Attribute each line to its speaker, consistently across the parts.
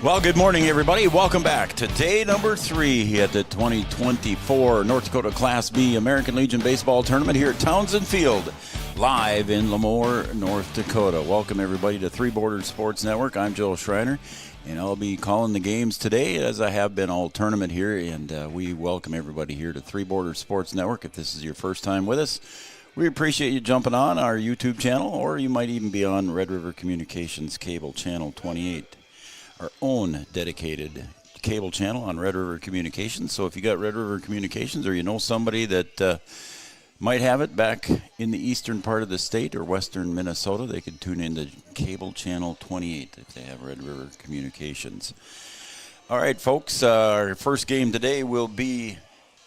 Speaker 1: Well, good morning, everybody. Welcome back to day number 3 at the 2024 North Dakota Class B American Legion Baseball Tournament here at Townsend Field, live in Lemoore, North Dakota. Welcome, everybody, to Three Borders Sports Network. I'm Joel Schreiner, and I'll be calling the games today, as I have been all tournament here, and we welcome everybody here to Three Borders Sports Network. If this is your first time with us, we appreciate you jumping on our YouTube channel, or you might even be on Red River Communications Cable Channel 28. Our own dedicated cable channel on Red River Communications. So if you got Red River Communications, or you know somebody that might have it back in the eastern part of the state or western Minnesota, they could tune into cable channel 28 if they have Red River Communications. All right, folks, our first game today will be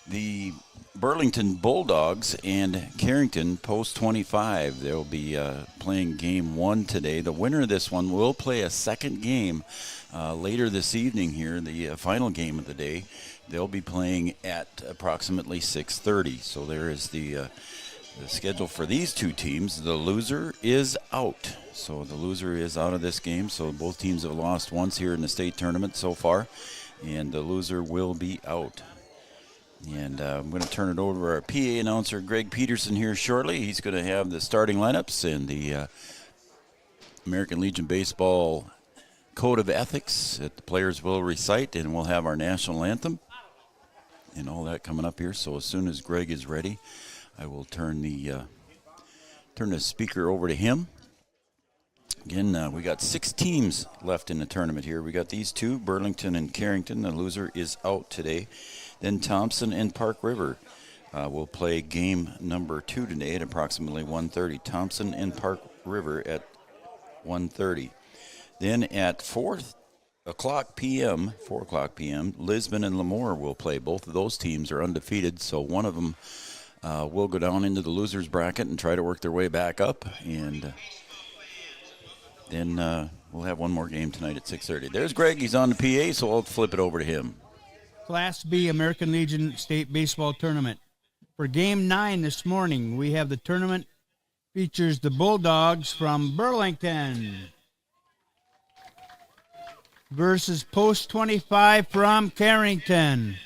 Speaker 1: the Burlington Bulldogs and Carrington Post 25. They'll be playing game 1 today. The winner of this one will play a second game later this evening here, the final game of the day. They'll be playing at approximately 6:30. So there is the schedule for these two teams. The loser is out. So the loser is out of this game. So both teams have lost once here in the state tournament so far, and the loser will be out. And I'm going to turn it over to our PA announcer, Greg Peterson, here shortly. He's going to have the starting lineups and the American Legion Baseball Code of Ethics that the players will recite, and we'll have our national anthem and all that coming up here. So as soon as Greg is ready, I will turn the speaker over to him. Again, we got 6 teams left in the tournament here. We got these two, Burlington and Carrington. The loser is out today. Then Thompson and Park River will play game number 2 today at approximately 1:30. Thompson and Park River at 1:30. Then at 4 o'clock p.m., Lisbon and Lemoore will play. Both of those teams are undefeated, so one of them will go down into the loser's bracket and try to work their way back up. And then we'll have one more game tonight at 6:30. There's Greg. He's on the PA, so I'll flip it over to him.
Speaker 2: Class B American Legion State Baseball Tournament. For Game 9 this morning, we have the tournament features the Bulldogs from Burlington versus Post 25 from Carrington.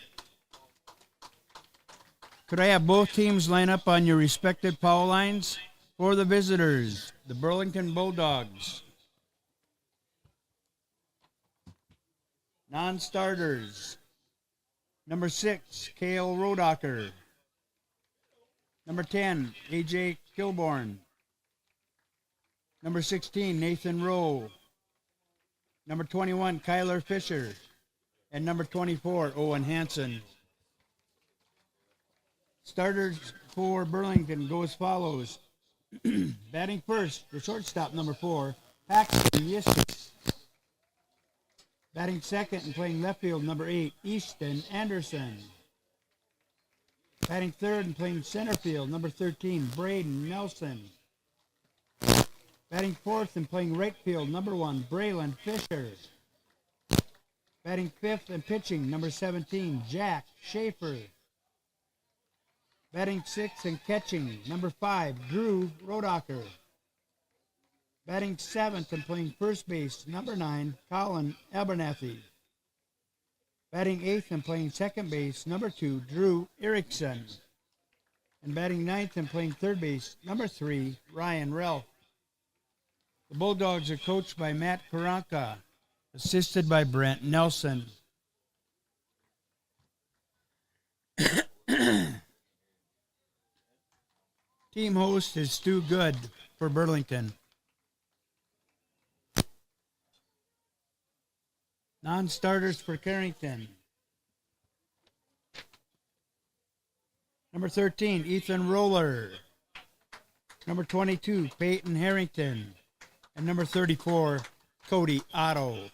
Speaker 2: Could I have both teams line up on your respective foul lines? For the visitors, the Burlington Bulldogs. Non-starters. Number 6, Cale Rodacher. Number 10, A.J. Kilborn. Number 16, Nathan Rowe. Number 21, Kyler Fisher. And number 24, Owen Hansen. Starters for Burlington go as follows. Batting first, the shortstop, number 4, Paxton Yistis. Batting second and playing left field, number 8, Easton Anderson. Batting third and playing center field, number 13, Braden Nelson. Batting fourth and playing right field, number 1, Braylon Fisher. Batting fifth and pitching, number 17, Jack Schaefer. Batting sixth and catching, number 5, Drew Rodacher. Batting seventh and playing first base, number 9, Colin Abernathy. Batting eighth and playing second base, number 2, Drew Erickson. And batting ninth and playing third base, number 3, Ryan Ralph. The Bulldogs are coached by Matt Karanka, assisted by Brent Nelson. Team host is Stu Good for Burlington. Non-starters for Carrington. Number 13, Ethan Roller. Number 22, Peyton Harrington. And number 34, Cody Otto.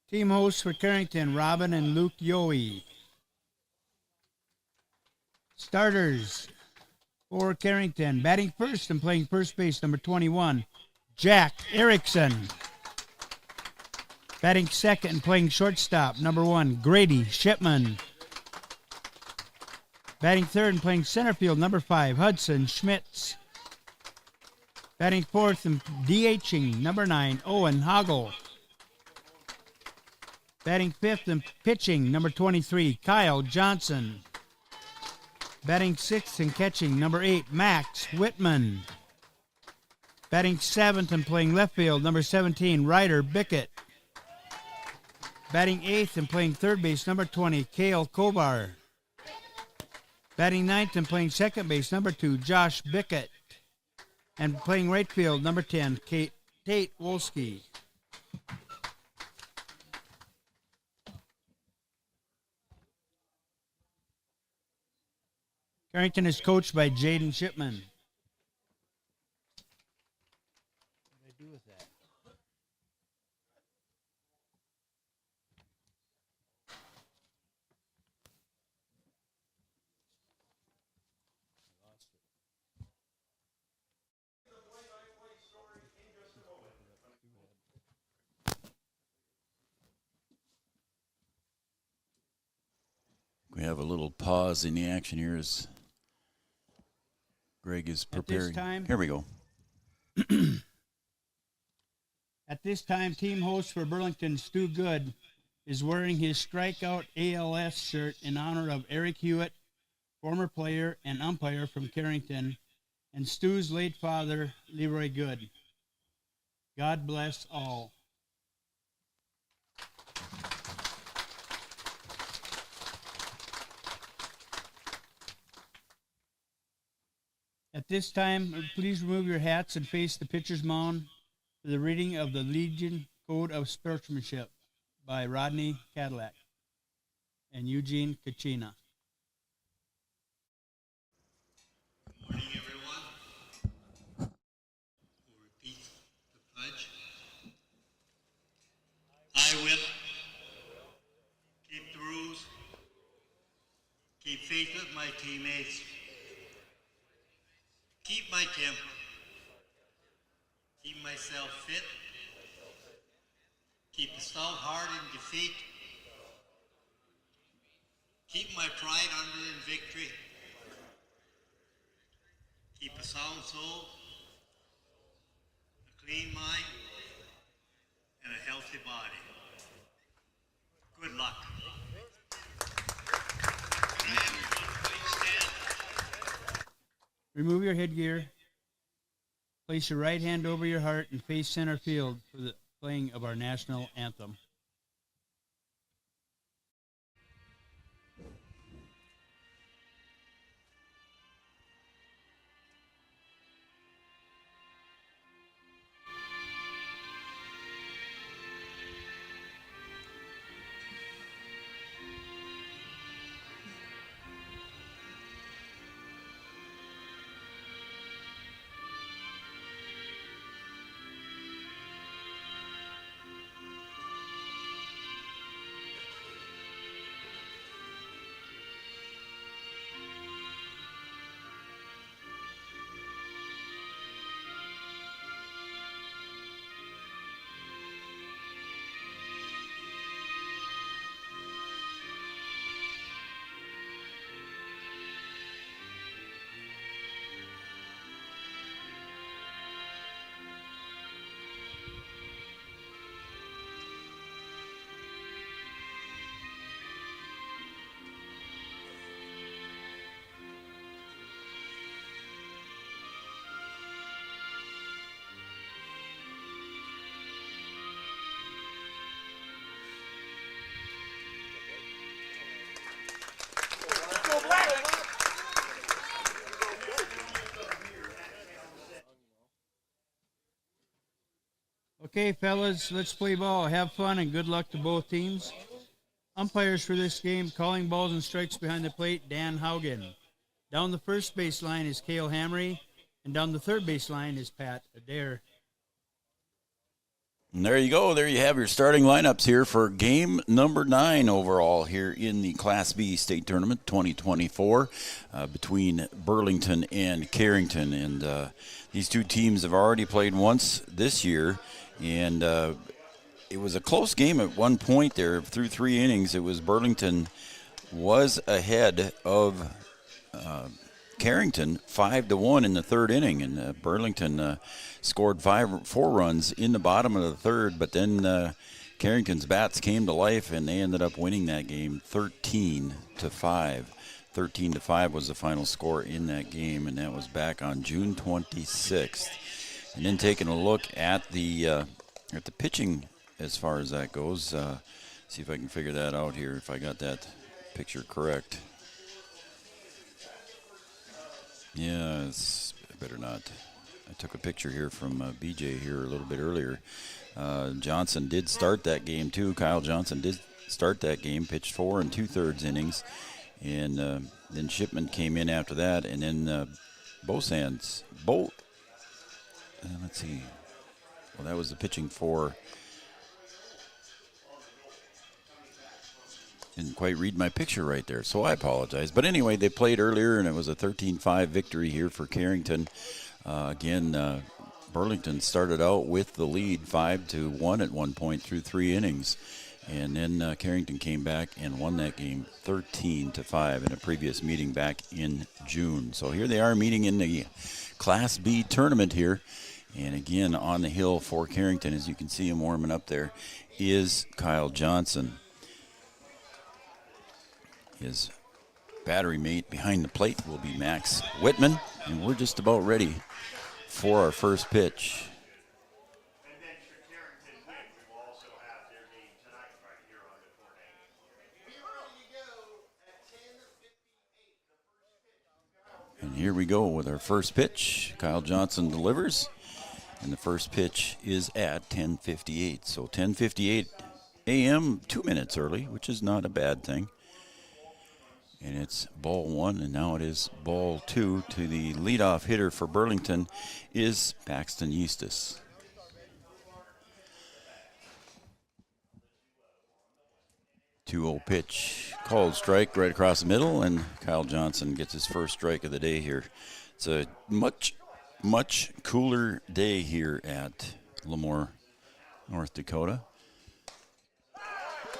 Speaker 2: Team hosts for Carrington, Robin and Luke Yohe. Starters for Carrington, batting first and playing first base, number 21, Jack Erickson. Batting second and playing shortstop, number 1, Grady Shipman. Batting third and playing center field, number 5, Hudson Schmitz. Batting fourth and DHing, number 9, Owen Hoggle. Batting fifth and pitching, number 23, Kyle Johnson. Batting sixth and catching, number 8, Max Whitman. Batting seventh and playing left field, number 17, Ryder Bickett. Batting eighth and playing third base, number 20, Cale Kovar. Batting ninth and playing second base, number 2, Josh Bickett. And playing right field, number 10, Tate Wolski. Carrington is coached by Jaden Shipman. What did I do with that?
Speaker 1: We have a little pause in the action here as Greg is preparing. Here we go.
Speaker 2: At this time, team host for Burlington, Stu Good, is wearing his strikeout ALS shirt in honor of Eric Hewitt, former player and umpire from Carrington, and Stu's late father, Leroy Good. God bless all. At this time, please remove your hats and face the pitcher's mound for the reading of the Legion Code of Sportsmanship by Rodney Cadillac and Eugene Kachina.
Speaker 3: Good morning, everyone. We'll repeat the pledge. I will keep the rules, keep faith with my teammates, keep my temper, keep myself fit, keep a stout heart in defeat, keep my pride under in victory, keep a sound soul, a clean mind, and a healthy body. Good luck. Can I have everyone please stand?
Speaker 2: Remove your headgear. Place your right hand over your heart and face center field for the playing of our national anthem. Okay, fellas, let's play ball. Have fun and good luck to both teams. Umpires for this game, calling balls and strikes behind the plate, Dan Haugen. Down the first base line is Cale Hamry, and down the third base line is Pat Adair.
Speaker 1: And there you go. There you have your starting lineups here for game number 9 overall here in the Class B State Tournament 2024 between Burlington and Carrington. And these two teams have already played once this year, and it was a close game at one point there. Through 3 innings, it was Burlington was ahead of Carrington 5-1 in the third inning, and Burlington scored 4 runs in the bottom of the third, but then Carrington's bats came to life, and they ended up winning that game 13-5. 13-5 was the final score in that game, and that was back on June 26th. And then taking a look at the pitching as far as that goes, see if I can figure that out here, if I got that picture correct. Yeah, I better not. I took a picture here from BJ here a little bit earlier. Johnson did start that game too. Kyle Johnson did start that game, pitched 4 2/3 innings. And then Shipman came in after that. And then let's see. Well, that was the pitching for. Didn't quite read my picture right there, so I apologize. But anyway, they played earlier, and it was a 13-5 victory here for Carrington. Again, Burlington started out with the lead 5-1 at one point through 3 innings. And then Carrington came back and won that game 13-5 in a previous meeting back in June. So here they are meeting in the Class B tournament here. And again, on the hill for Carrington, as you can see him warming up there, is Kyle Johnson. His battery mate behind the plate will be Max Whitman, and we're just about ready for our first pitch.
Speaker 3: And then should Carrington win, we will also have their game tonight right here on Dakota.
Speaker 1: And here we go with our first pitch. Kyle Johnson delivers, and the first pitch is at 10:58. So 10:58 a.m., 2 minutes early, which is not a bad thing. And it's ball 1, and now it is ball 2 to the leadoff hitter for Burlington is Paxton Eustace. Two-0 pitch, called strike right across the middle, and Kyle Johnson gets his first strike of the day here. It's a much cooler day here at Lemoore, North Dakota.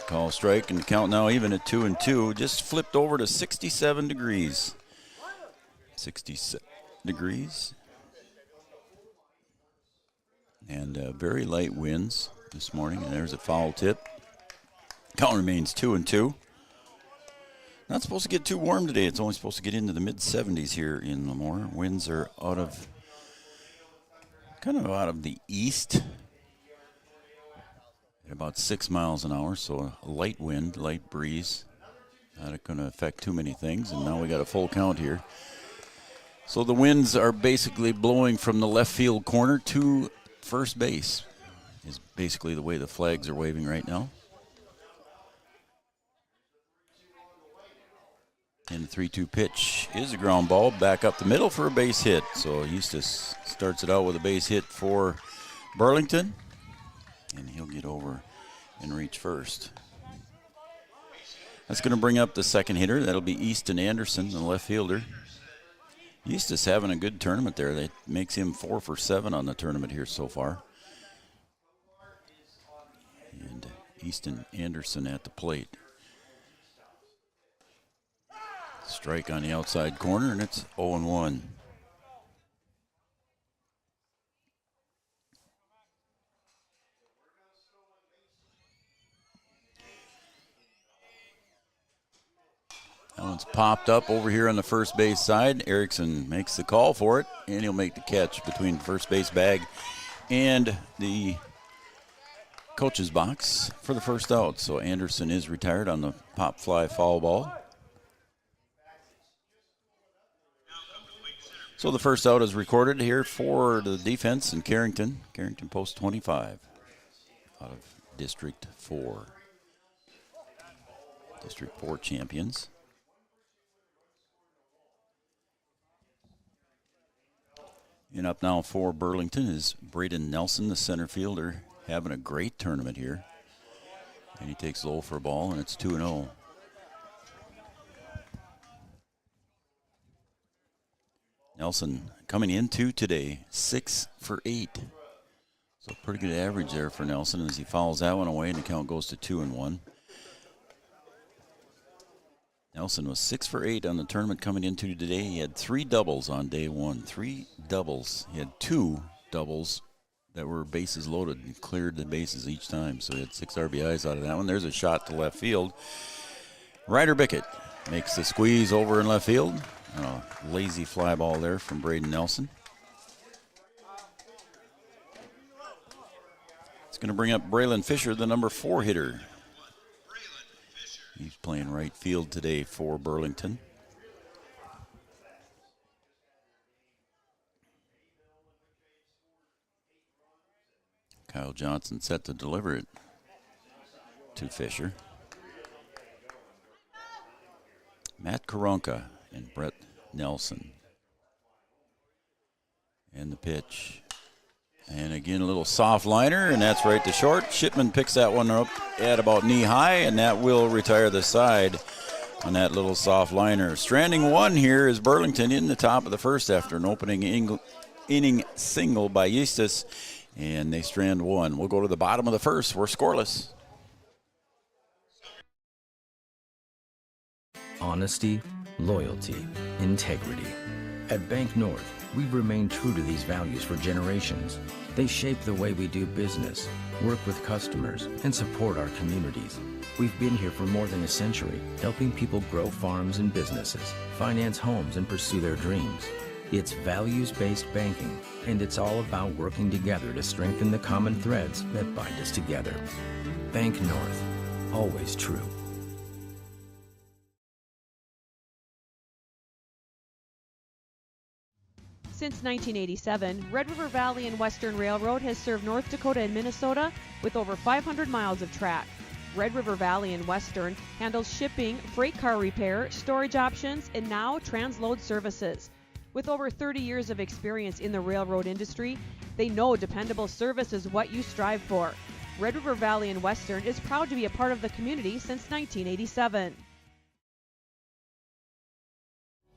Speaker 1: Call strike, and the count now even at 2-2. Just flipped over to 67 degrees. 67 degrees. And very light winds this morning, and there's a foul tip. Count remains 2-2. Not supposed to get too warm today. It's only supposed to get into the mid-70s here in Lemoore. Winds are out of the east. At about 6 miles an hour, so a light wind, light breeze. Not going to affect too many things, and now we got a full count here. So the winds are basically blowing from the left field corner to first base, is basically the way the flags are waving right now. And the 3-2 pitch is a ground ball back up the middle for a base hit. So Eustace starts it out with a base hit for Burlington. And he'll get over and reach first. That's going to bring up the second hitter. That'll be Easton Anderson, the left fielder. Eustace having a good tournament there. That makes him 4 for 7 on the tournament here so far. And Easton Anderson at the plate. Strike on the outside corner, and it's 0-1. That one's popped up over here on the first base side. Erickson makes the call for it, and he'll make the catch between first base bag and the coach's box for the first out. So Anderson is retired on the pop fly foul ball. So the first out is recorded here for the defense in Carrington. Carrington post 25 out of District 4. District 4 champions. And up now for Burlington is Braden Nelson, the center fielder, having a great tournament here. And he takes low for a ball, and it's 2-0. Nelson coming into today 6 for 8. So pretty good average there for Nelson as he fouls that one away, and the count goes to 2-1. Nelson was 6 for 8 on the tournament coming into today. He had 3 doubles on day one. 3 doubles. He had 2 doubles that were bases loaded and cleared the bases each time. So he had 6 RBIs out of that one. There's a shot to left field. Ryder Bickett makes the squeeze over in left field. Lazy fly ball there from Braden Nelson. It's going to bring up Braylon Fisher, the number 4 hitter. He's playing right field today for Burlington. Kyle Johnson set to deliver it to Fisher. Matt Karonka and Brett Nelson. And the pitch. And again, a little soft liner, and that's right to short. Shipman picks that one up at about knee high, and that will retire the side on that little soft liner. Stranding one here is Burlington in the top of the first after an opening inning single by Eustis, and they strand one. We'll go to the bottom of the first. We're scoreless.
Speaker 4: Honesty, loyalty, integrity. At Bank North, we've remained true to these values for generations. They shape the way we do business, work with customers, and support our communities. We've been here for more than a century, helping people grow farms and businesses, finance homes, and pursue their dreams. It's values-based banking, and it's all about working together to strengthen the common threads that bind us together. Bank North, always true.
Speaker 5: Since 1987, Red River Valley and Western Railroad has served North Dakota and Minnesota with over 500 miles of track. Red River Valley and Western handles shipping, freight car repair, storage options, and now transload services. With over 30 years of experience in the railroad industry, they know dependable service is what you strive for. Red River Valley and Western is proud to be a part of the community since 1987.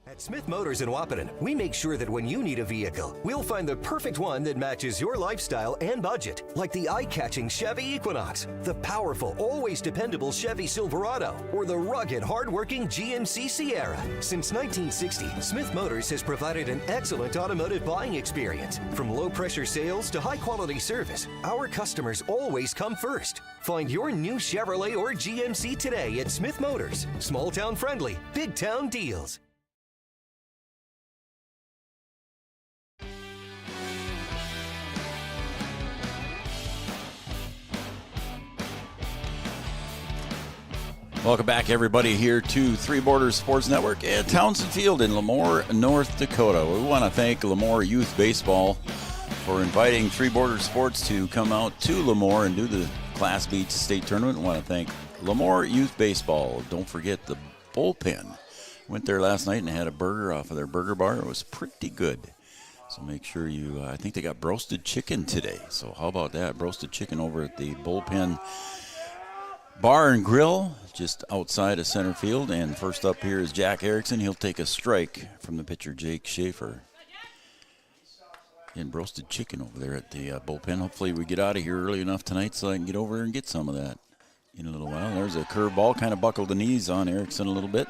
Speaker 6: At Smith Motors in Wahpeton, we make sure that when you need a vehicle, we'll find the perfect one that matches your lifestyle and budget. Like the eye-catching Chevy Equinox, the powerful, always dependable Chevy Silverado, or the rugged, hard-working GMC Sierra. Since 1960, Smith Motors has provided an excellent automotive buying experience. From low-pressure sales to high-quality service, our customers always come first. Find your new Chevrolet or GMC today at Smith Motors. Small-town friendly, big-town deals.
Speaker 1: Welcome back, everybody, here to Three Borders Sports Network at Townsend Field in Lemoore, North Dakota. We want to thank Lemoore Youth Baseball for inviting Three Borders Sports to come out to Lemoore and do the Class B state tournament. We want to thank Lemoore Youth Baseball. Don't forget the bullpen. Went there last night and had a burger off of their burger bar. It was pretty good. So make sure you, I think they got roasted chicken today. So how about that? Roasted chicken over at the bullpen Bar and Grill, just outside of center field. And first up here is Jack Erickson. He'll take a strike from the pitcher, Jake Schaefer. And roasted chicken over there at the bullpen. Hopefully we get out of here early enough tonight so I can get over there and get some of that in a little while. There's a curveball, kind of buckled the knees on Erickson a little bit.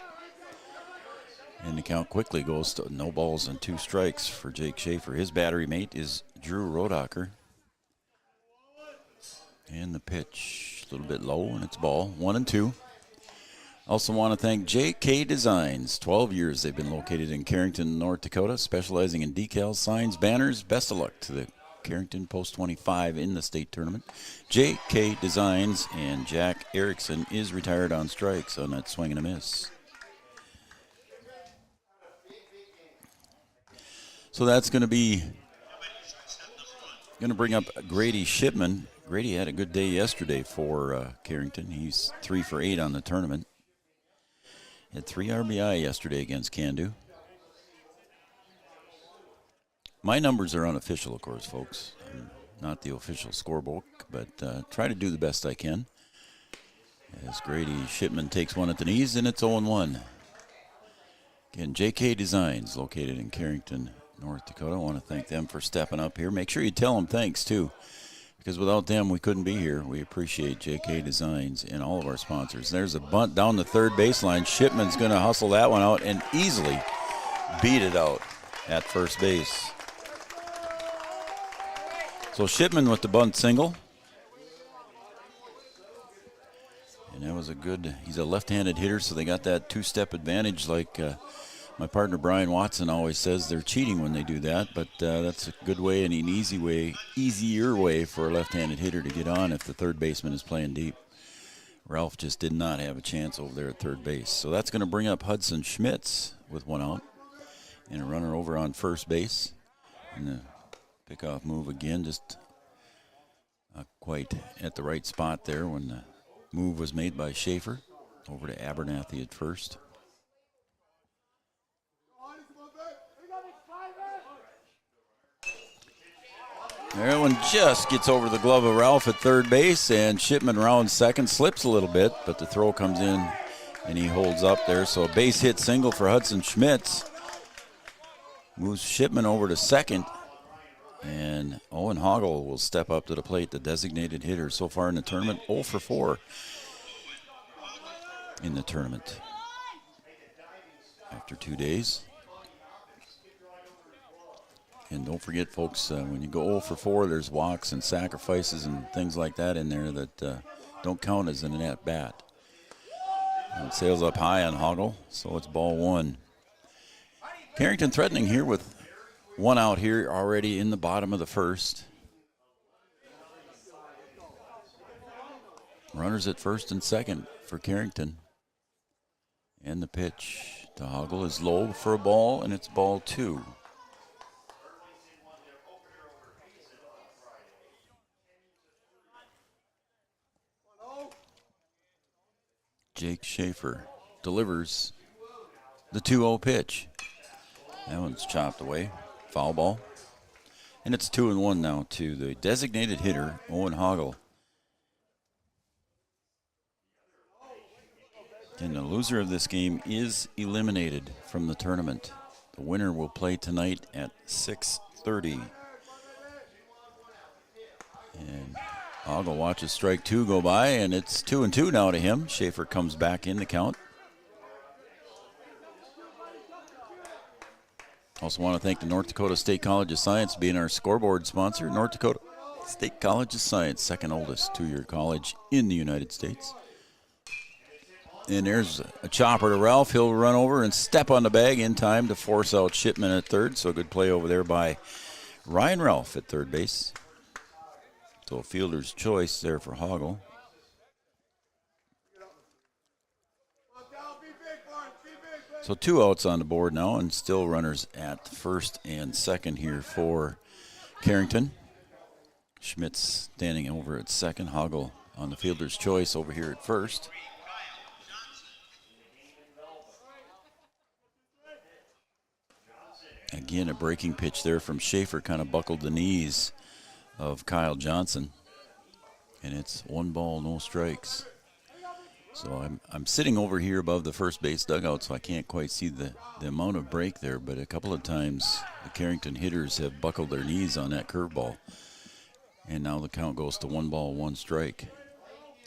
Speaker 1: And the count quickly goes to no balls and 2 strikes for Jake Schaefer. His battery mate is Drew Rodacher. And the pitch, a little bit low, and it's ball, 1-2. Also want to thank JK Designs. 12 years they've been located in Carrington, North Dakota, specializing in decals, signs, banners. Best of luck to the Carrington Post 25 in the state tournament. JK Designs, and Jack Erickson is retired on strikes on that swing and a miss. So that's going to bring up Grady Shipman. Grady had a good day yesterday for Carrington. He's 3 for 8 on the tournament. Had 3 RBI yesterday against Candu. My numbers are unofficial, of course, folks. I'm not the official scorebook, but try to do the best I can. As Grady Shipman takes one at the knees, and it's 0-1. Again, JK Designs, located in Carrington, North Dakota. I want to thank them for stepping up here. Make sure you tell them thanks, too. because without them, we couldn't be here. We appreciate JK Designs and all of our sponsors. There's a bunt down the third baseline. Shipman's going to hustle that one out and easily beat it out at first base. So Shipman with the bunt single. And that was a good, he's a left-handed hitter, so they got that two-step advantage like my partner Brian Watson always says. They're cheating when they do that, but that's a good way and an easier way for a left-handed hitter to get on if the third baseman is playing deep. Ralph just did not have a chance over there at third base. So that's going to bring up Hudson Schmitz with one out and a runner over on first base. And the pickoff move again, just not quite at the right spot there when the move was made by Schaefer over to Abernathy at first. That one just gets over the glove of Ralph at third base, and Shipman rounds second, slips a little bit, but the throw comes in and he holds up there. So a base hit single for Hudson Schmitz. Moves Shipman over to second, and Owen Hoggle will step up to the plate, the designated hitter so far in the tournament, 0 for 4 in the tournament after 2 days. And don't forget, folks, when you go 0 for 4, there's walks and sacrifices and things like that in there that don't count as an at-bat. It sails up high on Hoggle, so it's ball one. Carrington threatening here with one out here already in the bottom of the first. Runners at first and second for Carrington. And the pitch to Hoggle is low for a ball, and it's ball two. Jake Schaefer delivers the 2-0 pitch. That one's chopped away. Foul ball. And it's 2-1 now to the designated hitter, Owen Hoggle. And the loser of this game is eliminated from the tournament. The winner will play tonight at 6:30. And Hoggle watches strike two go by, and it's 2-2 now to him. Schaefer comes back in the count. Also want to thank the North Dakota State College of Science being our scoreboard sponsor. North Dakota State College of Science, second oldest two-year college in the United States. And there's a chopper to Ralph. He'll run over and step on the bag in time to force out Shipman at third. So a good play over there by Ryan Ralph at third base. So a fielder's choice there for Hoggle. So 2 outs on the board now, and still runners at first and second here for Carrington. Schmitz standing over at second. Hoggle on the fielder's choice over here at first. Again, a breaking pitch there from Schaefer, kind of buckled the knees of Kyle Johnson. And it's 1 ball, no strikes. So I'm sitting over here above the first base dugout, so I can't quite see the amount of break there, but a couple of times the Carrington hitters have buckled their knees on that curveball. And now the count goes to 1 ball, 1 strike.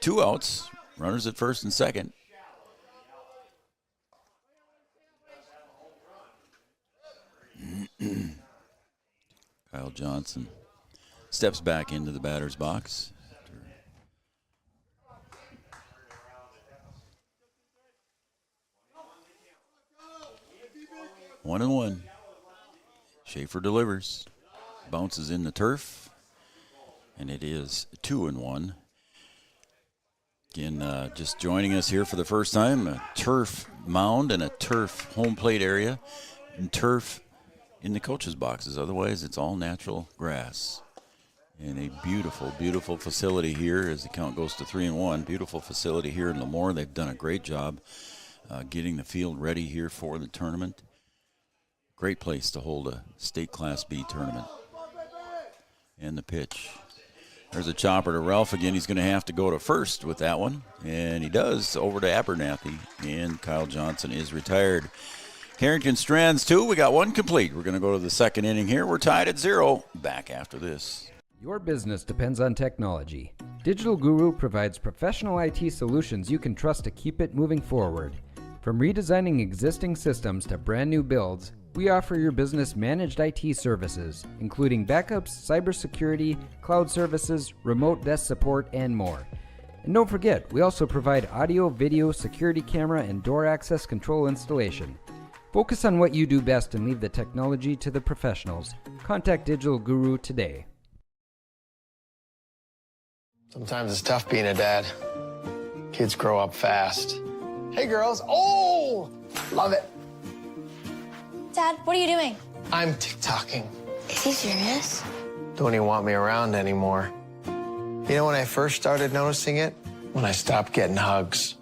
Speaker 1: 2 outs, runners at first and second. Kyle Johnson steps back into the batter's box. 1-1. Schaefer delivers. Bounces in the turf. And it is 2-1. Again, just joining us here for the first time, a turf mound and a turf home plate area. And turf in the coaches' boxes. Otherwise, it's all natural grass. And a beautiful, beautiful facility here as the count goes to 3-1. Beautiful facility here in Lemoore. They've done a great job getting the field ready here for the tournament. Great place to hold a state Class B tournament. And the pitch. There's a chopper to Ralph again. He's going to have to go to first with that one. And he does, over to Abernathy. And Kyle Johnson is retired. Carrington strands 2. We got 1 complete. We're going to go to the second inning here. We're tied at 0. Back after this.
Speaker 7: Your business depends on technology. Digital Guru provides professional IT solutions you can trust to keep it moving forward. From redesigning existing systems to brand new builds, we offer your business managed IT services, including backups, cybersecurity, cloud services, remote desk support, and more. And don't forget, we also provide audio, video, security camera, and door access control installation. Focus on what you do best and leave the technology to the professionals. Contact Digital Guru today.
Speaker 8: Sometimes it's tough being a dad. Kids grow up fast. Hey, girls. Oh, love it.
Speaker 9: Dad, what are you doing?
Speaker 8: I'm TikToking.
Speaker 9: Is he serious?
Speaker 8: Don't even want me around anymore. You know when I first started noticing it? When I stopped getting hugs.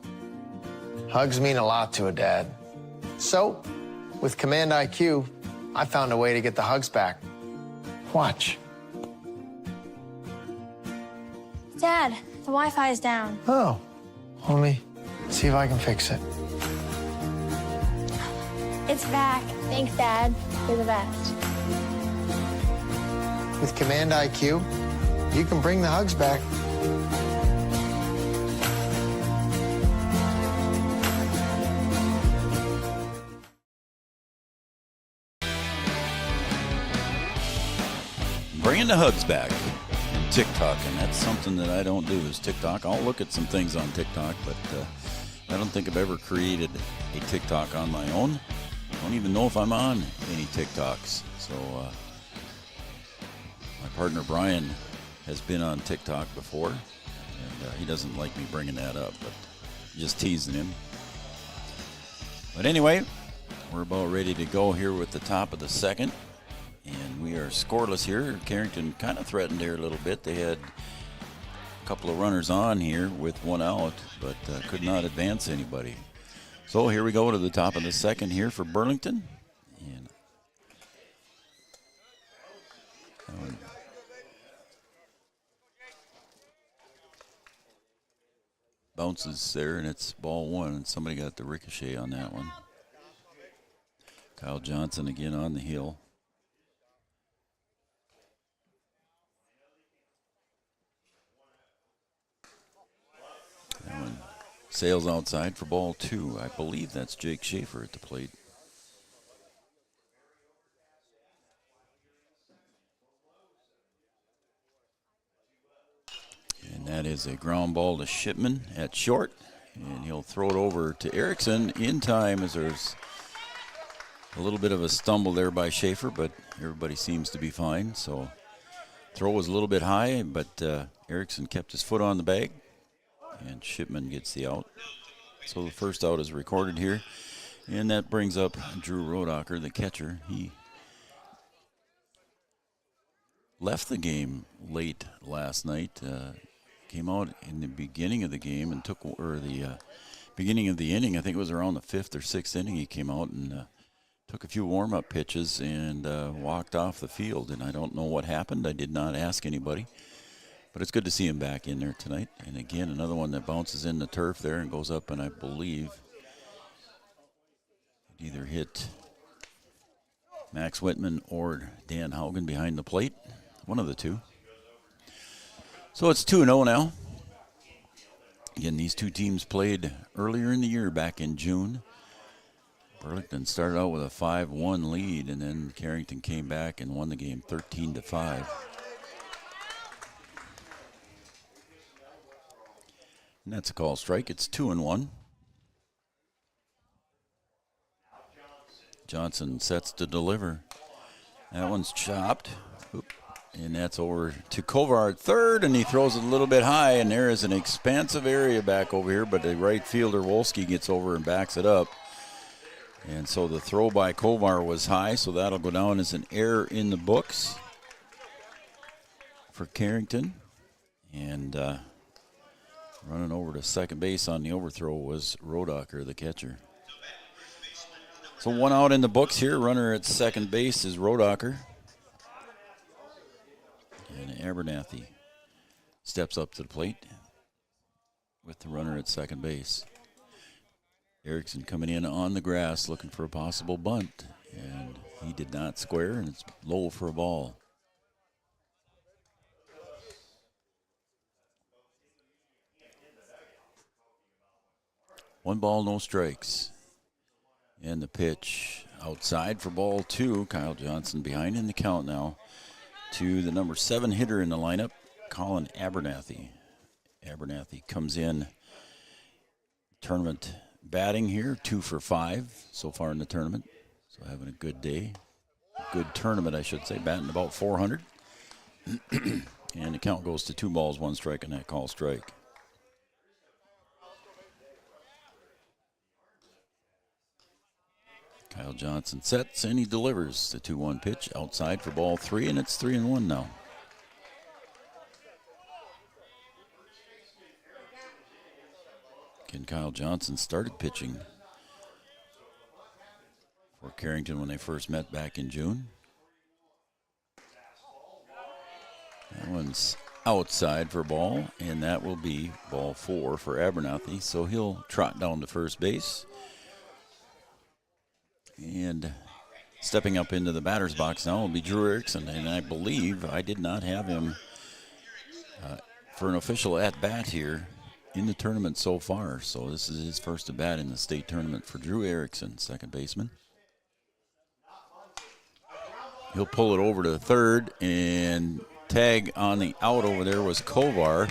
Speaker 8: Hugs mean a lot to a dad. So, with Command IQ, I found a way to get the hugs back. Watch.
Speaker 9: Dad, the Wi-Fi is down.
Speaker 8: Oh, let me see if I can fix it.
Speaker 9: It's back. Thanks, Dad. You're the best.
Speaker 8: With Command IQ, you can bring the hugs back.
Speaker 1: Bringing the hugs back. TikTok, and that's something that I don't do is TikTok. I'll look at some things on TikTok, but I don't think I've ever created a TikTok on my own. I don't even know if I'm on any TikToks. So my partner Brian has been on TikTok before, and he doesn't like me bringing that up, but just teasing him. But anyway, we're about ready to go here with the top of the second. And we are scoreless here. Carrington kind of threatened there a little bit. They had a couple of runners on here with one out, but could not advance anybody. So here we go to the top of the second here for Burlington. And bounces there, and it's ball one, and somebody got the ricochet on that one. Kyle Johnson again on the hill. That one sails outside for ball two. I believe that's Jake Schaefer at the plate. And that is a ground ball to Shipman at short. And he'll throw it over to Erickson in time as there's a little bit of a stumble there by Schaefer, but everybody seems to be fine. So throw was a little bit high, but Erickson kept his foot on the bag. And Shipman gets the out. So the first out is recorded here. And that brings up Drew Rodacher, the catcher. He left the game late last night. Came out in the beginning of the game and beginning of the inning. I think it was around the fifth or sixth inning. He came out and took a few warm-up pitches and walked off the field. And I don't know what happened. I did not ask anybody. But it's good to see him back in there tonight. And again, another one that bounces in the turf there and goes up, and I believe it either hit Max Whitman or Dan Haugen behind the plate. One of the two. So it's 2-0 now. Again, these two teams played earlier in the year, back in June. Burlington started out with a 5-1 lead, and then Carrington came back and won the game 13-5. And that's a call strike. It's 2-1. Johnson sets to deliver. That one's chopped. Oop. And that's over to Kovar at third, and he throws it a little bit high, and there is an expansive area back over here, but the right fielder, Wolski, gets over and backs it up. And so the throw by Kovar was high, so that'll go down as an error in the books for Carrington. And running over to second base on the overthrow was Rodacher, the catcher. So one out in the books here. Runner at second base is Rodacher. And Abernathy steps up to the plate with the runner at second base. Erickson coming in on the grass looking for a possible bunt. And he did not square, and it's low for a ball. 1 ball, no strikes. And the pitch outside for ball 2. Kyle Johnson behind in the count now to the number 7 hitter in the lineup, Colin Abernathy. Abernathy comes in tournament batting here, 2 for 5 so far in the tournament. So having a good day. Good tournament, I should say, batting about 400. And the count goes to 2 balls, 1 strike, and that call strike. Kyle Johnson sets, and he delivers the 2-1 pitch outside for ball 3, and it's 3-1 now. Again, Kyle Johnson started pitching for Carrington when they first met back in June. That one's outside for ball, and that will be ball 4 for Abernathy. So he'll trot down to first base. And stepping up into the batter's box now will be Drew Erickson. And I believe I did not have him for an official at-bat here in the tournament so far. So this is his first at-bat in the state tournament for Drew Erickson, second baseman. He'll pull it over to third, and tag on the out over there was Kovar.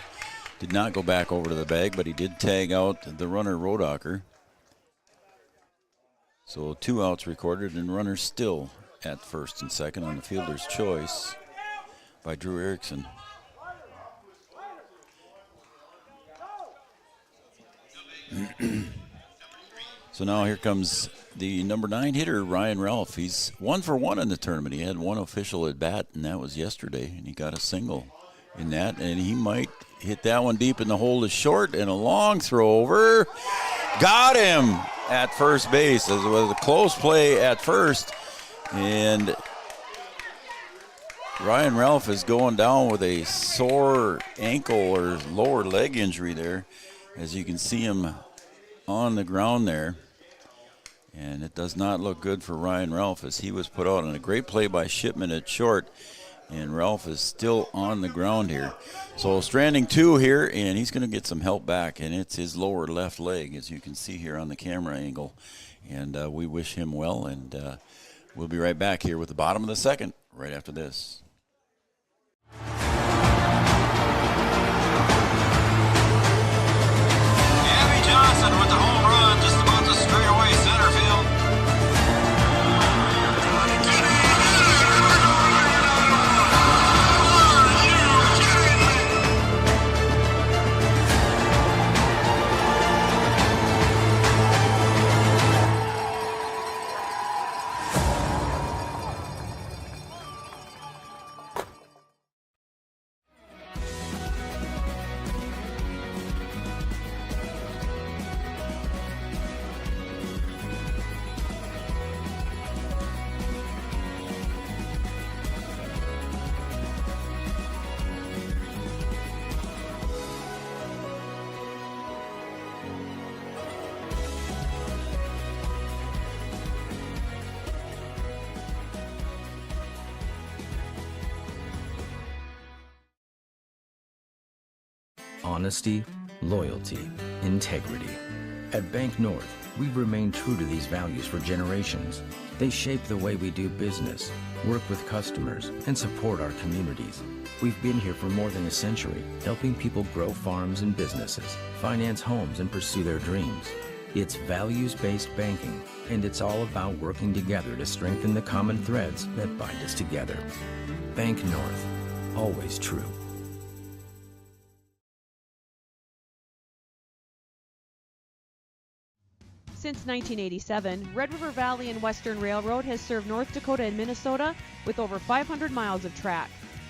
Speaker 1: Did not go back over to the bag, but he did tag out the runner Rodacher. So 2 outs recorded, and runners still at first and second on the fielder's choice by Drew Erickson. So now here comes the number 9 hitter, Ryan Ralph. He's 1 for 1 in the tournament. He had 1 official at bat, and that was yesterday, and he got a single in that, and he might hit that one deep in the hole to short, and a long throw over. Got him at first base. It was a close play at first, and Ryan Ralph is going down with a sore ankle or lower leg injury there, as you can see him on the ground there. And it does not look good for Ryan Ralph, as he was put out on a great play by Shipman at short. And Ralph is still on the ground here. So stranding 2 here, and he's going to get some help back. And it's his lower left leg, as you can see here on the camera angle. And we wish him well. And we'll be right back here with the bottom of the second right after this.
Speaker 10: Abby Johnson with the home run, just about to straightaway center field.
Speaker 4: Honesty, loyalty, integrity. At Bank North, we've remained true to these values for generations. They shape the way we do business, work with customers, and support our communities. We've been here for more than a century, helping people grow farms and businesses, finance homes, and pursue their dreams. It's values-based banking, and it's all about working together to strengthen the common threads that bind us together. Bank North, always true.
Speaker 5: Since 1987, Red River Valley and Western Railroad has served North Dakota and Minnesota with over 500 miles of track.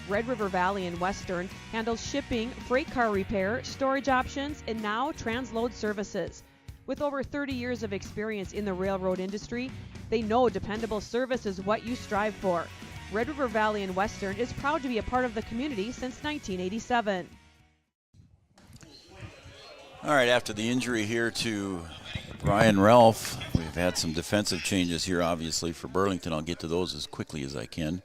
Speaker 5: Red River Valley and Western handles shipping, freight car repair, storage options, and now transload services. With over 30 years of experience in the railroad industry, they know dependable service is what you strive for. Red River Valley and Western is proud to be a part of the community since 1987.
Speaker 1: All right, after the injury here to Ryan Ralph, we've had some defensive changes here, obviously, for Burlington. I'll get to those as quickly as I can.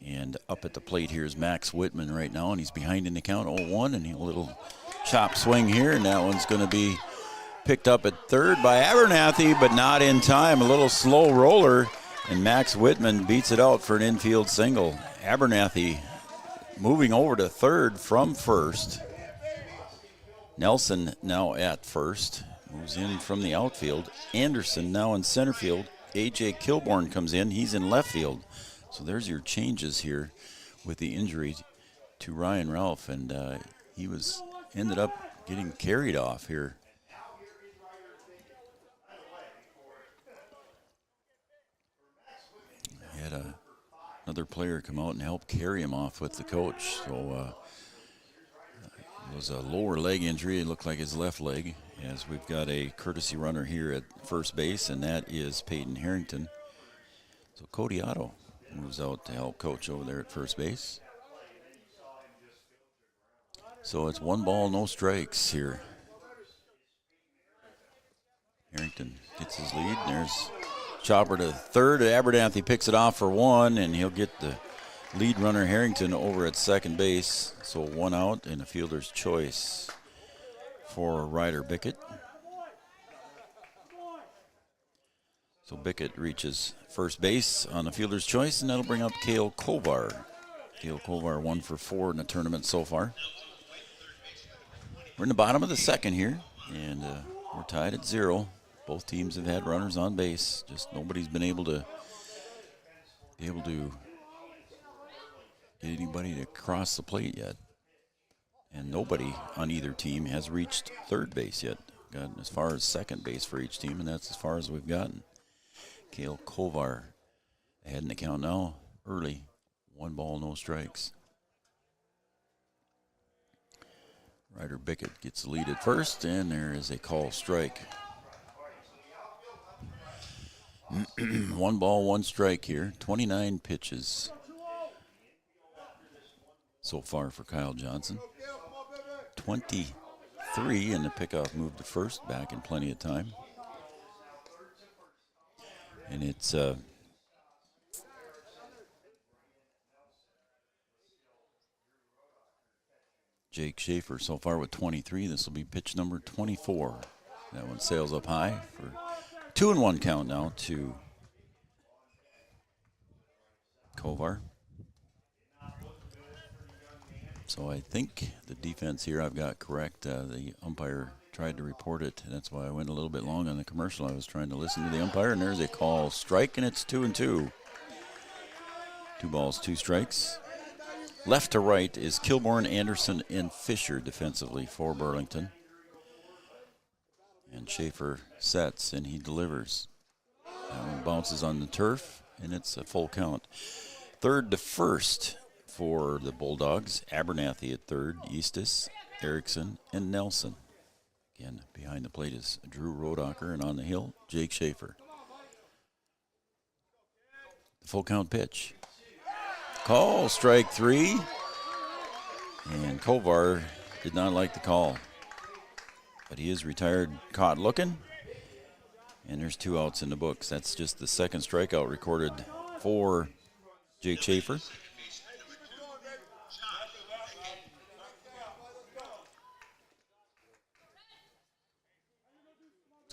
Speaker 1: And up at the plate here is Max Whitman right now, and he's behind in the count 0-1, and a little chop swing here, and that one's going to be picked up at third by Abernathy, but not in time. A little slow roller, and Max Whitman beats it out for an infield single. Abernathy moving over to third from first. Nelson now at first, moves in from the outfield. Anderson now in center field. A.J. Kilborn comes in. He's in left field. So there's your changes here with the injury to Ryan Ralph, and he ended up getting carried off here. He had another player come out and help carry him off with the coach. So it was a lower leg injury. It looked like his left leg, as we've got a courtesy runner here at first base, and that is Peyton Harrington. So Cody Otto moves out to help coach over there at first base. So it's 1 ball, no strikes here. Harrington gets his lead. There's chopper to third. Abernathy picks it off for 1, and he'll get the lead runner Harrington over at second base. So 1 out and a fielder's choice for Ryder Bickett. So Bickett reaches first base on the fielder's choice, and that'll bring up Cale Kovar. Cale Kovar 1 for 4 in the tournament so far. We're in the bottom of the second here, and we're tied at 0. Both teams have had runners on base. Just nobody's been able to get anybody to cross the plate yet. And nobody on either team has reached third base yet. Gotten as far as second base for each team, and that's as far as we've gotten. Cale Kovar ahead in the count now, early. 1 ball, no strikes. Ryder Bickett gets the lead at first, and there is a call strike. 1 ball, 1 strike here. 29 pitches so far for Kyle Johnson. 23 in the pickoff move to first, back in plenty of time. And it's Jake Schaefer so far with 23. This will be pitch number 24. That one sails up high for 2-1 count now to Kovar. So I think the defense here I've got correct. The umpire tried to report it, and that's why I went a little bit long on the commercial. I was trying to listen to the umpire, and there's a call strike, and it's 2-2. 2 balls, 2 strikes. Left to right is Kilborn, Anderson, and Fisher defensively for Burlington. And Schaefer sets, and he delivers. That one bounces on the turf, and it's a full count. Third to first for the Bulldogs. Abernathy at third, Eastis, Erickson, and Nelson. Again, behind the plate is Drew Rodacher, and on the hill, Jake Schaefer. The full count pitch. Call, strike 3. And Kovar did not like the call. But he is retired, caught looking. And there's 2 outs in the books. That's just the second strikeout recorded for Jake Schaefer.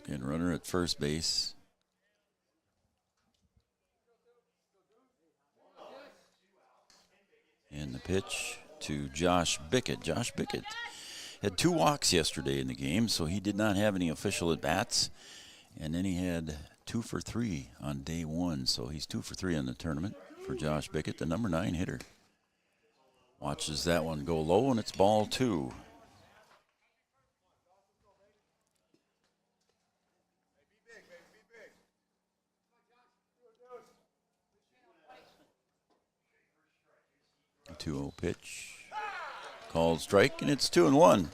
Speaker 1: Again, runner at first base. And the pitch to Josh Bickett. Josh Bickett had 2 walks yesterday in the game, so he did not have any official at-bats. And then he had 2 for 3 on day 1, so he's 2 for 3 on the tournament for Josh Bickett, the number 9 hitter. Watches that one go low, and it's ball 2. A 2-0 pitch. Called strike, and it's 2-1.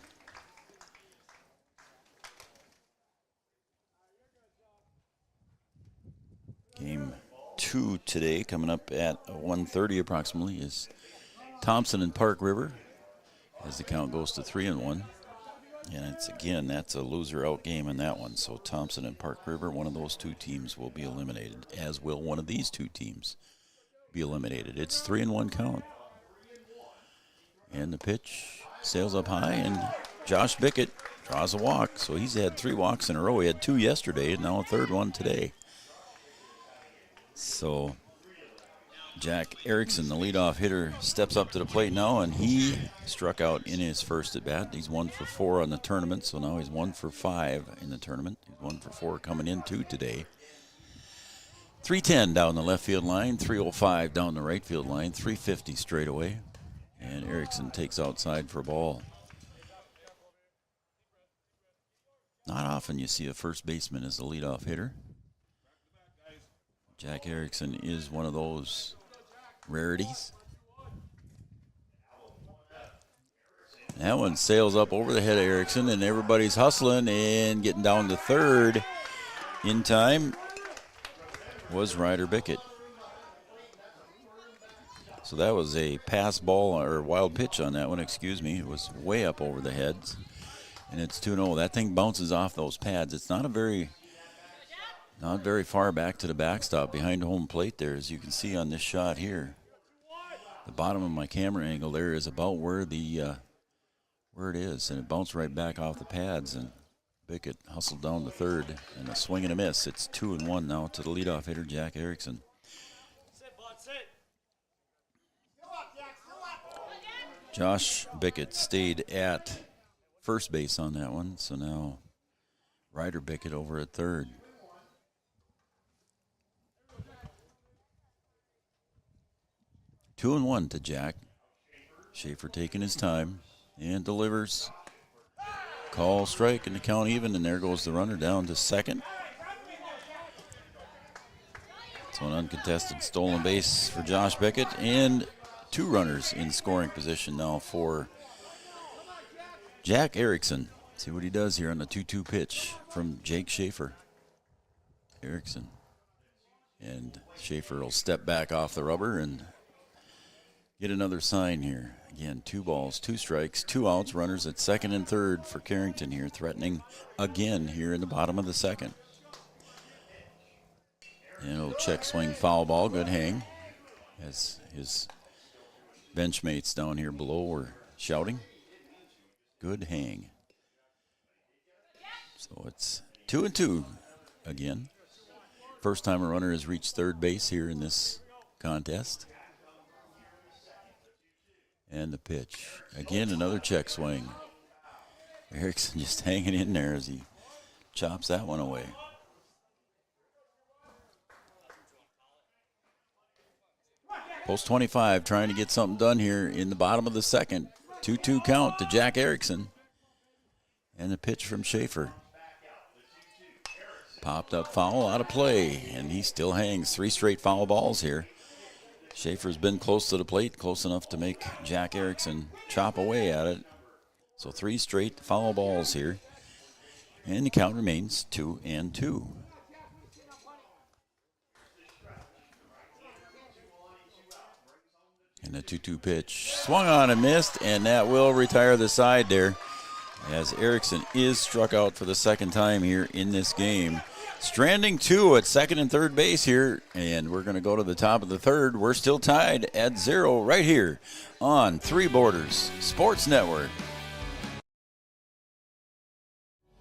Speaker 1: Game 2 today, coming up at 1:30 approximately, is Thompson and Park River, as the count goes to 3-1. And it's, again, that's a loser out game in that one. So Thompson and Park River, one of those 2 teams will be eliminated, as will one of these 2 teams be eliminated. It's 3-1 count. And the pitch sails up high, and Josh Bickett Draws a walk, so he's had 3 walks in a row. He had 2 yesterday, and now a 3rd one today. So Jack Erickson, the leadoff hitter, steps up to the plate now, and he struck out in his first at bat. He's 1 for 4 on the tournament, so now he's 1 for 5 in the tournament. He's 1 for 4 coming into today. 310 down the left field line, 305 down the right field line, 350 straight away. And Erickson takes outside for a ball. Not often you see a first baseman as a leadoff hitter. Jack Erickson is one of those rarities. That one sails up over the head of Erickson, and everybody's hustling and getting down to third. In time was Ryder Bickett. So that was a pass ball or wild pitch on that one, excuse me. It was way up over the heads, and it's 2-0. That thing bounces off those pads. It's not very far back to the backstop behind home plate there, as you can see on this shot here. The bottom of my camera angle there is about where it is, and it bounced right back off the pads, and Bickett hustled down to third, and a swing and a miss. It's 2-1 now to the leadoff hitter, Jack Erickson. Josh Bickett stayed at first base on that one, so now Ryder Bickett over at third. Two and one to Jack. Schaefer taking his time and delivers. Call strike and the count even, and there goes the runner down to second. So an uncontested stolen base for Josh Bickett, and 2 runners in scoring position now for Jack Erickson. See what he does here on the 2-2 pitch from Jake Schaefer. Erickson. And Schaefer will step back off the rubber and get another sign here. Again, 2 balls, 2 strikes, 2 outs. Runners at second and third for Carrington here, threatening again here in the bottom of the second. And a check swing foul ball, good hang, as his benchmates down here below were shouting. Good hang. So it's 2-2 again. First time a runner has reached third base here in this contest. And the pitch. Again, another check swing. Erickson just hanging in there as he chops that one away. Post 25 trying to get something done here in the bottom of the second. 2-2 count to Jack Erickson. And the pitch from Schaefer. Popped up foul, out of play, and he still hangs. 3 straight foul balls here. Schaefer's been close to the plate, close enough to make Jack Erickson chop away at it. So 3 straight foul balls here. And the count remains 2-2. And the 2-2 pitch swung on and missed, and that will retire the side there, as Erickson is struck out for the second time here in this game. Stranding 2 at second and third base here, and we're going to go to the top of the third. We're still tied at 0 right here on Three Borders Sports Network.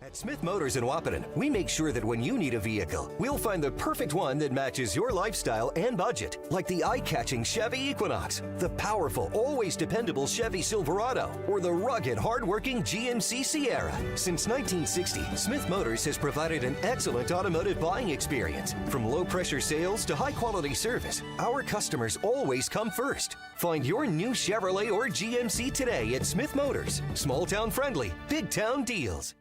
Speaker 6: At Smith Motors in Wappiton, we make sure that when you need a vehicle, we'll find the perfect one that matches your lifestyle and budget. Like the eye-catching Chevy Equinox, the powerful, always dependable Chevy Silverado, or the rugged, hard-working GMC Sierra. Since 1960, Smith Motors has provided an excellent automotive buying experience. From low-pressure sales to high-quality service, our customers always come first. Find your new Chevrolet or GMC today at Smith Motors. Small-town friendly, big-town deals.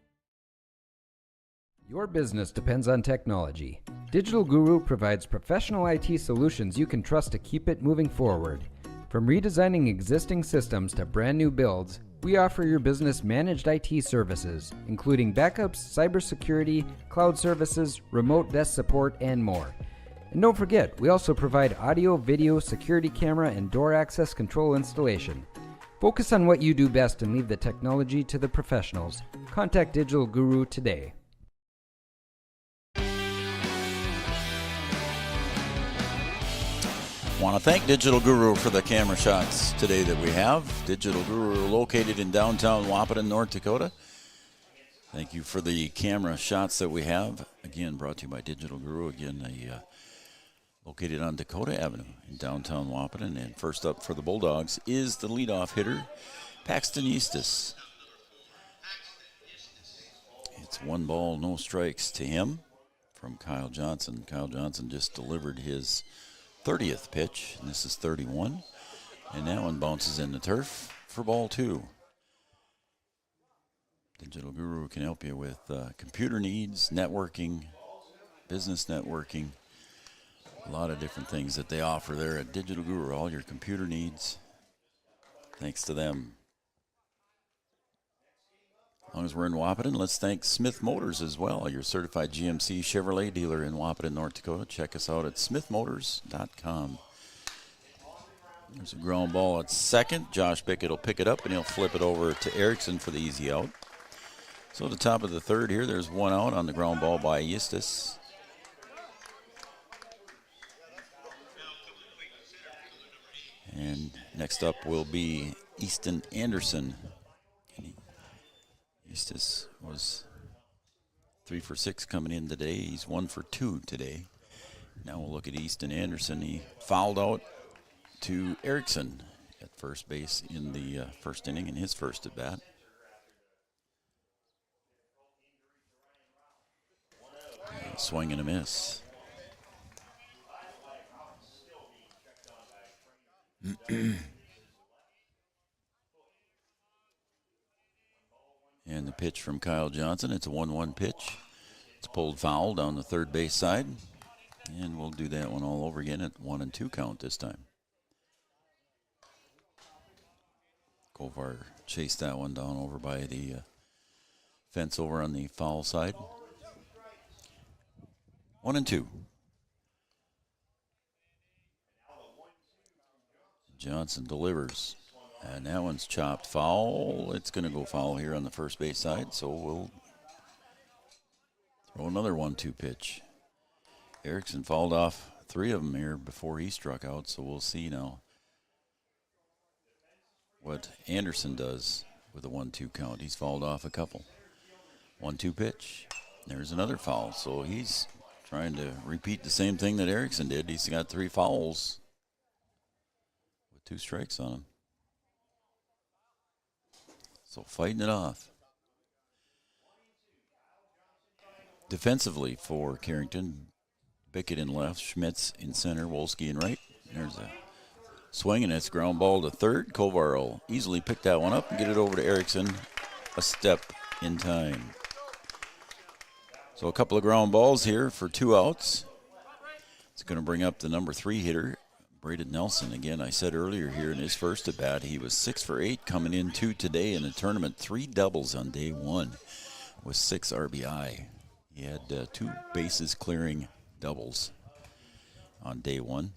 Speaker 7: Your business depends on technology. Digital Guru provides professional IT solutions you can trust to keep it moving forward. From redesigning existing systems to brand new builds, we offer your business managed IT services, including backups, cybersecurity, cloud services, remote desk support, and more. And don't forget, we also provide audio, video, security camera, and door access control installation. Focus on what you do best and leave the technology to the professionals. Contact Digital Guru today.
Speaker 1: Want to thank Digital Guru for the camera shots today that we have. Digital Guru located in downtown Wappiton, North Dakota. Thank you for the camera shots that we have. Again, brought to you by Digital Guru. Again, located on Dakota Avenue in downtown Wahpeton. And first up for the Bulldogs is the leadoff hitter, Paxton Eustis. It's 1 ball, no strikes to him from Kyle Johnson. Kyle Johnson just delivered his 30th pitch, and this is 31. And that one bounces in the turf for ball 2. Digital Guru can help you with computer needs, networking, business networking, a lot of different things that they offer there at Digital Guru, all your computer needs, thanks to them. As long as we're in Wahpeton, let's thank Smith Motors as well, your certified GMC Chevrolet dealer in Wahpeton, North Dakota. Check us out at smithmotors.com. There's a ground ball at second. Josh Bickett will pick it up, and he'll flip it over to Erickson for the easy out. So at the top of the third here, there's 1 out on the ground ball by Eustis. And next up will be Easton Anderson. Eustis was 3 for 6 coming in today. He's 1 for 2 today. Now we'll look at Easton Anderson. He fouled out to Erickson at first base in the first inning in his first at bat. Swing and a miss. And the pitch from Kyle Johnson, it's a 1-1 pitch. It's pulled foul down the third base side. And we'll do that one all over again at 1-2 count this time. Kovar chased that one down over by the fence over on the foul side. 1-2. Johnson delivers. And that one's chopped foul. It's going to go foul here on the first base side, so we'll throw another 1-2 pitch. Erickson fouled off 3 of them here before he struck out, so we'll see now what Anderson does with a 1-2 count. He's fouled off a couple. 1-2 pitch. There's another foul, so he's trying to repeat the same thing that Erickson did. He's got 3 fouls with 2 strikes on him. So fighting it off. Defensively for Carrington, Bickett in left, Schmitz in center, Wolski in right. There's a swing, and it's ground ball to third. Kovar will easily pick that one up and get it over to Erickson a step in time. So a couple of ground balls here for 2 outs. It's going to bring up the number 3 hitter, Braden Nelson. Again, I said earlier here in his first at bat, he was 6 for 8 coming into today in the tournament. 3 doubles on day 1 with 6 RBI. He had 2 bases clearing doubles on day 1.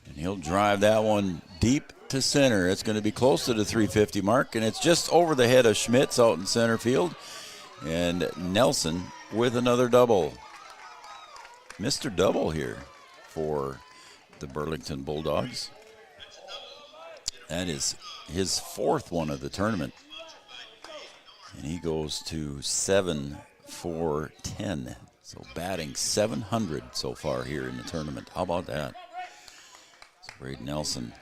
Speaker 1: And he'll drive that one deep to center. It's going to be close to the 350 mark, and it's just over the head of Schmitz out in center field. And Nelson with another double. Mr. Double here for the Burlington Bulldogs. That is his 4th one of the tournament. And he goes to 7 for 10. So batting 700 so far here in the tournament. How about that? So Braden Nelson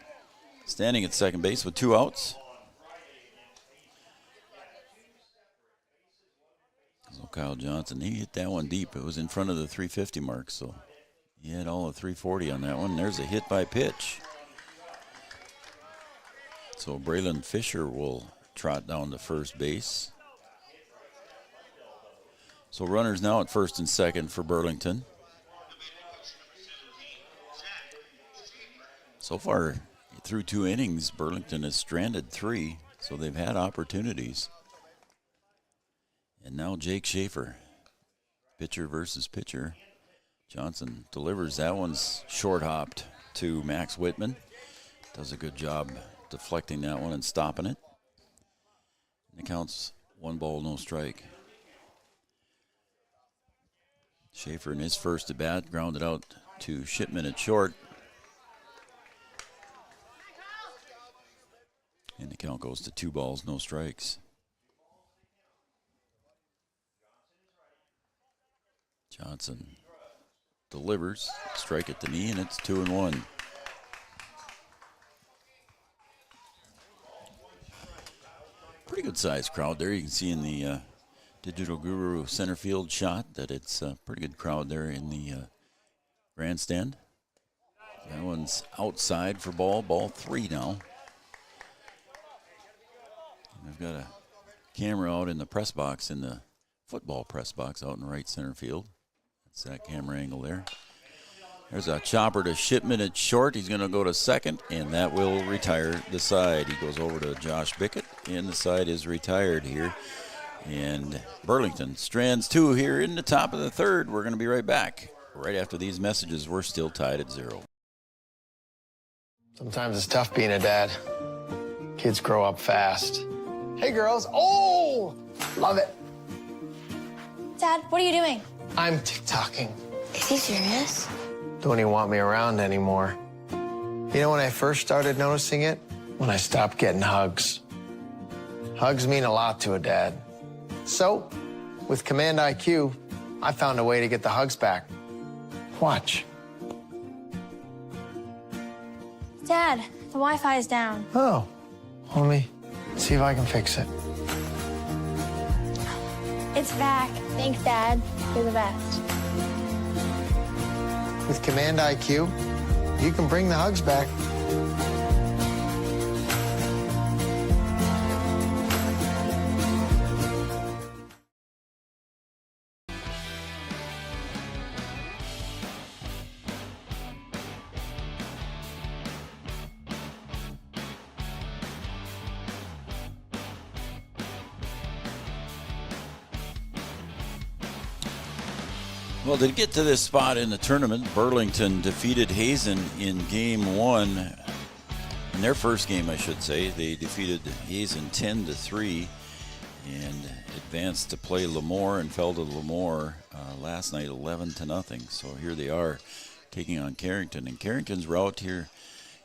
Speaker 1: standing at second base with 2 outs. So Kyle Johnson, he hit that one deep. It was in front of the 350 mark, so he had all of 340 on that one. There's a hit by pitch. So Braylon Fisher will trot down to first base. So runners now at first and second for Burlington. So far, through 2 innings, Burlington has stranded 3, so they've had opportunities. And now Jake Schaefer, pitcher versus pitcher. Johnson delivers. That one's short-hopped to Max Whitman. Does a good job deflecting that one and stopping it. And it counts 1 ball, no strike. Schaefer in his first at bat grounded out to Shipman at short. And the count goes goes to 2 balls, no strikes. Johnson delivers, strike at the knee, and it's 2-1. Pretty good sized crowd there. You can see in the Digital Guru center field shot that it's a pretty good crowd there in the grandstand. That one's outside for ball 3 now. And I've got a camera out in the press box, in the football press box out in the right center field. That's that camera angle there. There's a chopper to Shipman at short. He's going to go to second, and that will retire the side. He goes over to Josh Bickett, and the side is retired here. And Burlington strands 2 here in the top of the third. We're going to be right back. Right after these messages, we're still tied at 0.
Speaker 8: Sometimes it's tough being a dad. Kids grow up fast. Hey, girls. Oh, love it.
Speaker 9: Dad, what are you doing?
Speaker 8: I'm TikToking.
Speaker 9: Is he serious?
Speaker 8: Don't even want me around anymore. You know when I first started noticing it? When I stopped getting hugs. Hugs mean a lot to a dad. So, with Command IQ, I found a way to get the hugs back. Watch.
Speaker 9: Dad, the Wi-Fi is down.
Speaker 8: Oh, let me see if I can fix it.
Speaker 9: It's back. Thanks, Dad. You're the best.
Speaker 8: With Command IQ, you can bring the hugs back.
Speaker 1: Well, to get to this spot in the tournament, Burlington defeated Hazen in game 1. In their first game, I should say. They defeated Hazen 10-3 and advanced to play Lemoore and fell to Lemoore last night 11-0. So here they are taking on Carrington. And Carrington's route here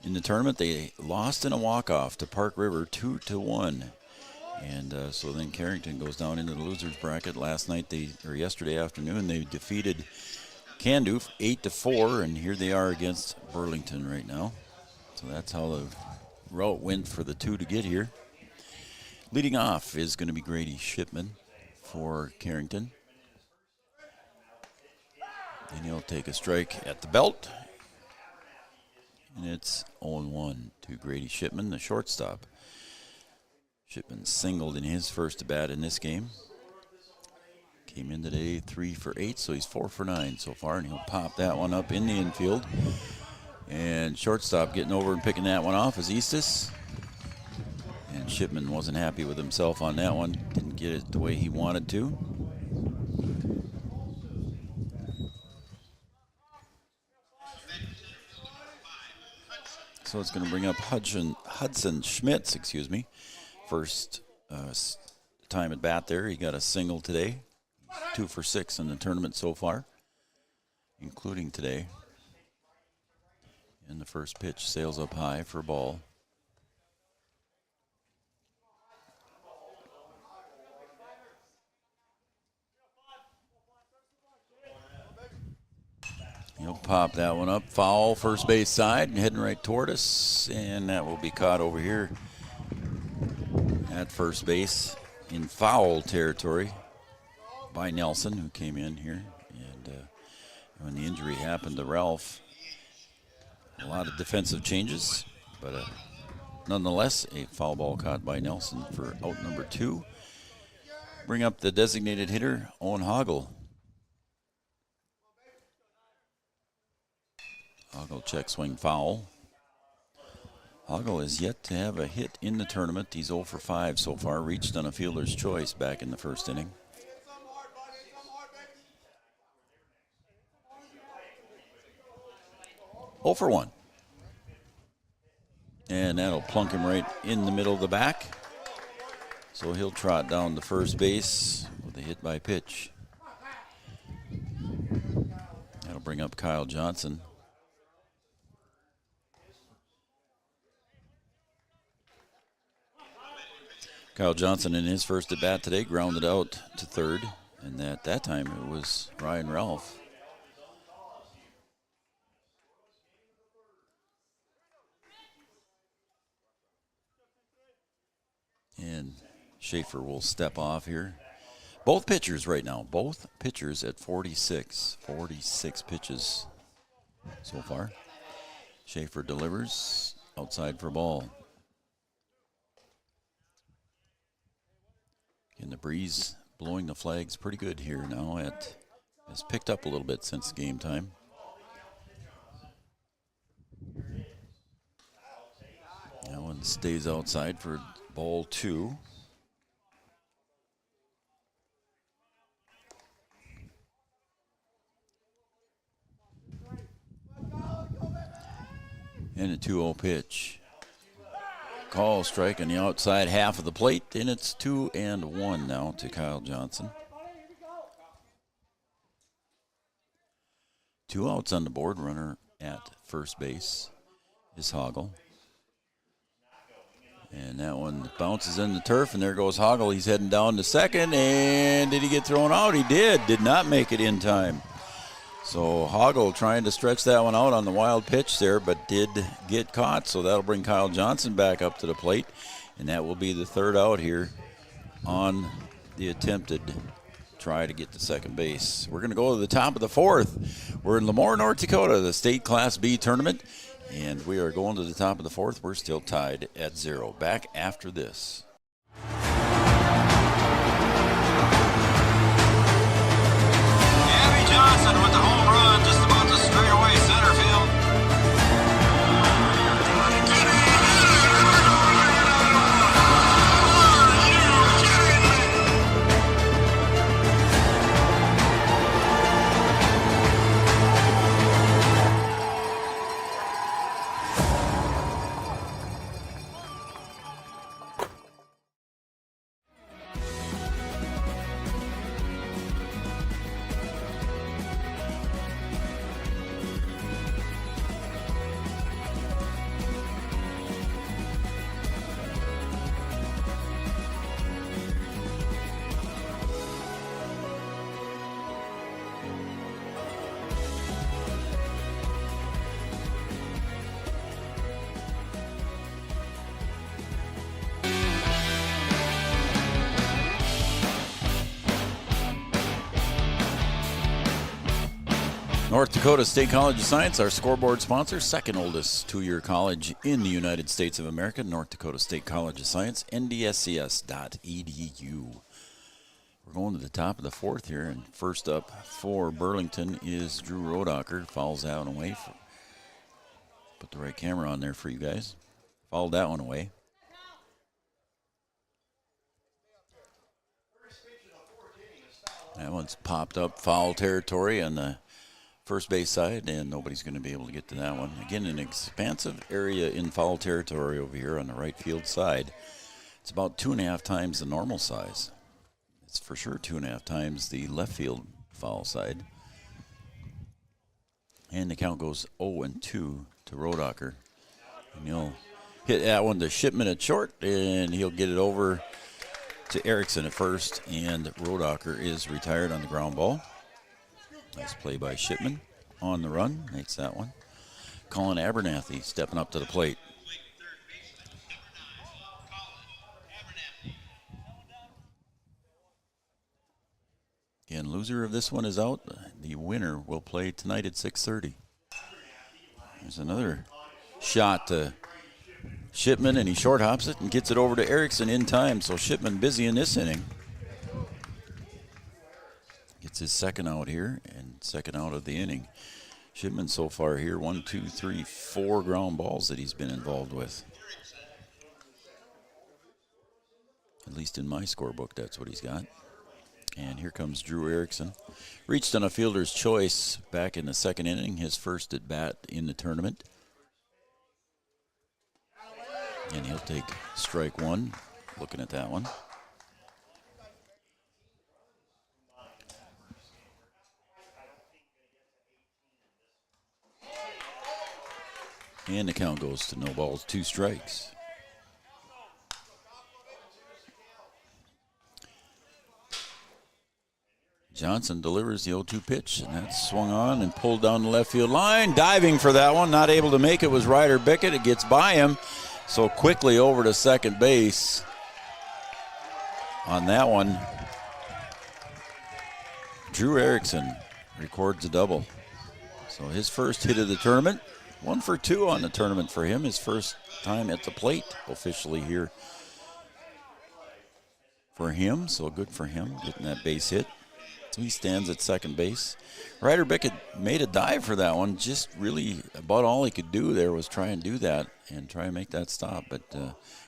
Speaker 1: in the tournament, they lost in a walk-off to Park River 2-1. And so then Carrington goes down into the losers bracket. Yesterday afternoon, they defeated Candoof 8-4, and here they are against Burlington right now. So that's how the route went for the 2 to get here. Leading off is going to be Grady Shipman for Carrington. And he'll take a strike at the belt. And it's 0-1 to Grady Shipman, the shortstop. Shipman singled in his first at-bat in this game. Came in today 3 for 8, so he's 4 for 9 so far, and he'll pop that one up in the infield. And shortstop getting over and picking that one off is Eastis. And Shipman wasn't happy with himself on that one. Didn't get it the way he wanted to. So it's going to bring up Hudson Schmitz, First time at bat there. He got a single today. 2 for 6 in the tournament so far, including today. And the first pitch sails up high for a ball. He'll pop that one up. Foul, first base side, and heading right toward us. And that will be caught over here at first base in foul territory by Nelson, who came in here. And when the injury happened to Ralph, a lot of defensive changes, but nonetheless, a foul ball caught by Nelson for out number 2. Bring up the designated hitter, Owen Hoggle. Hoggle check swing foul. Hoggle is yet to have a hit in the tournament. He's 0 for 5 so far. Reached on a fielder's choice back in the first inning. Oh for 1. And that'll plunk him right in the middle of the back. So he'll trot down to first base with a hit by pitch. That'll bring up Kyle Johnson. Kyle Johnson in his first at bat today grounded out to third, and at that time it was Ryan Ralph. And Schaefer will step off here. Both pitchers right now, both pitchers at 46. 46 pitches so far. Schaefer delivers outside for ball. And the breeze blowing the flags pretty good here now. It has picked up a little bit since game time. That one stays outside for ball 2. And a 2-0 pitch. Call strike on the outside half of the plate, and it's 2-1 now to Kyle Johnson. 2 outs on the board. Runner at first base is Hoggle. And that one bounces in the turf, and there goes Hoggle. He's heading down to second, and did he get thrown out? He did not make it in time. So Hoggle trying to stretch that one out on the wild pitch there, but did get caught. So that'll bring Kyle Johnson back up to the plate, and that will be the third out here on the attempted try to get to second base. We're going to go to the top of the 4th. We're in Lemoore, North Dakota, the state Class B tournament, and we are going to the top of the 4th. We're still tied at 0. Back after this.
Speaker 10: Johnson with the home run, just about to straightaway center field.
Speaker 1: North Dakota State College of Science, our scoreboard sponsor, second oldest two-year college in the United States of America, North Dakota State College of Science, ndscs.edu. We're going to the top of the 4th here, and first up for Burlington is Drew Rodacher. Fouls that one away. Put the right camera on there for you guys. Fouled that one away. That one's popped up foul territory on the first base side, and nobody's going to be able to get to that one. Again, an expansive area in foul territory over here on the right field side. It's about 2.5 times the normal size. It's for sure 2.5 times the left field foul side. And the count goes 0-2 to Rodacher. And he'll hit that one to Shipman at short, and he'll get it over to Erickson at first, and Rodacher is retired on the ground ball. Nice play by Shipman on the run. Makes that one. Colin Abernathy stepping up to the plate. Again, loser of this one is out. The winner will play tonight at 6:30. There's another shot to Shipman, and he short hops it and gets it over to Erickson in time. So Shipman busy in this inning. Gets his second out here and second out of the inning. Shipman so far here, 1, 2, 3, 4 ground balls that he's been involved with. At least in my scorebook, that's what he's got. And here comes Drew Erickson. Reached on a fielder's choice back in the second inning, his first at bat in the tournament. And he'll take strike one, looking at that one. And the count goes to no balls, 2 strikes. Johnson delivers the 0-2 pitch, and that's swung on and pulled down the left field line. Diving for that one, not able to make it was Ryder Bickett. It gets by him, so quickly over to second base on that one. Drew Erickson records a double. So his first hit of the tournament, 1 for 2 on the tournament for him. His first time at the plate officially here for him, so good for him getting that base hit. So he stands at second base. Ryder Bickett made a dive for that one. Just really about all he could do there was try and do that and try and make that stop, but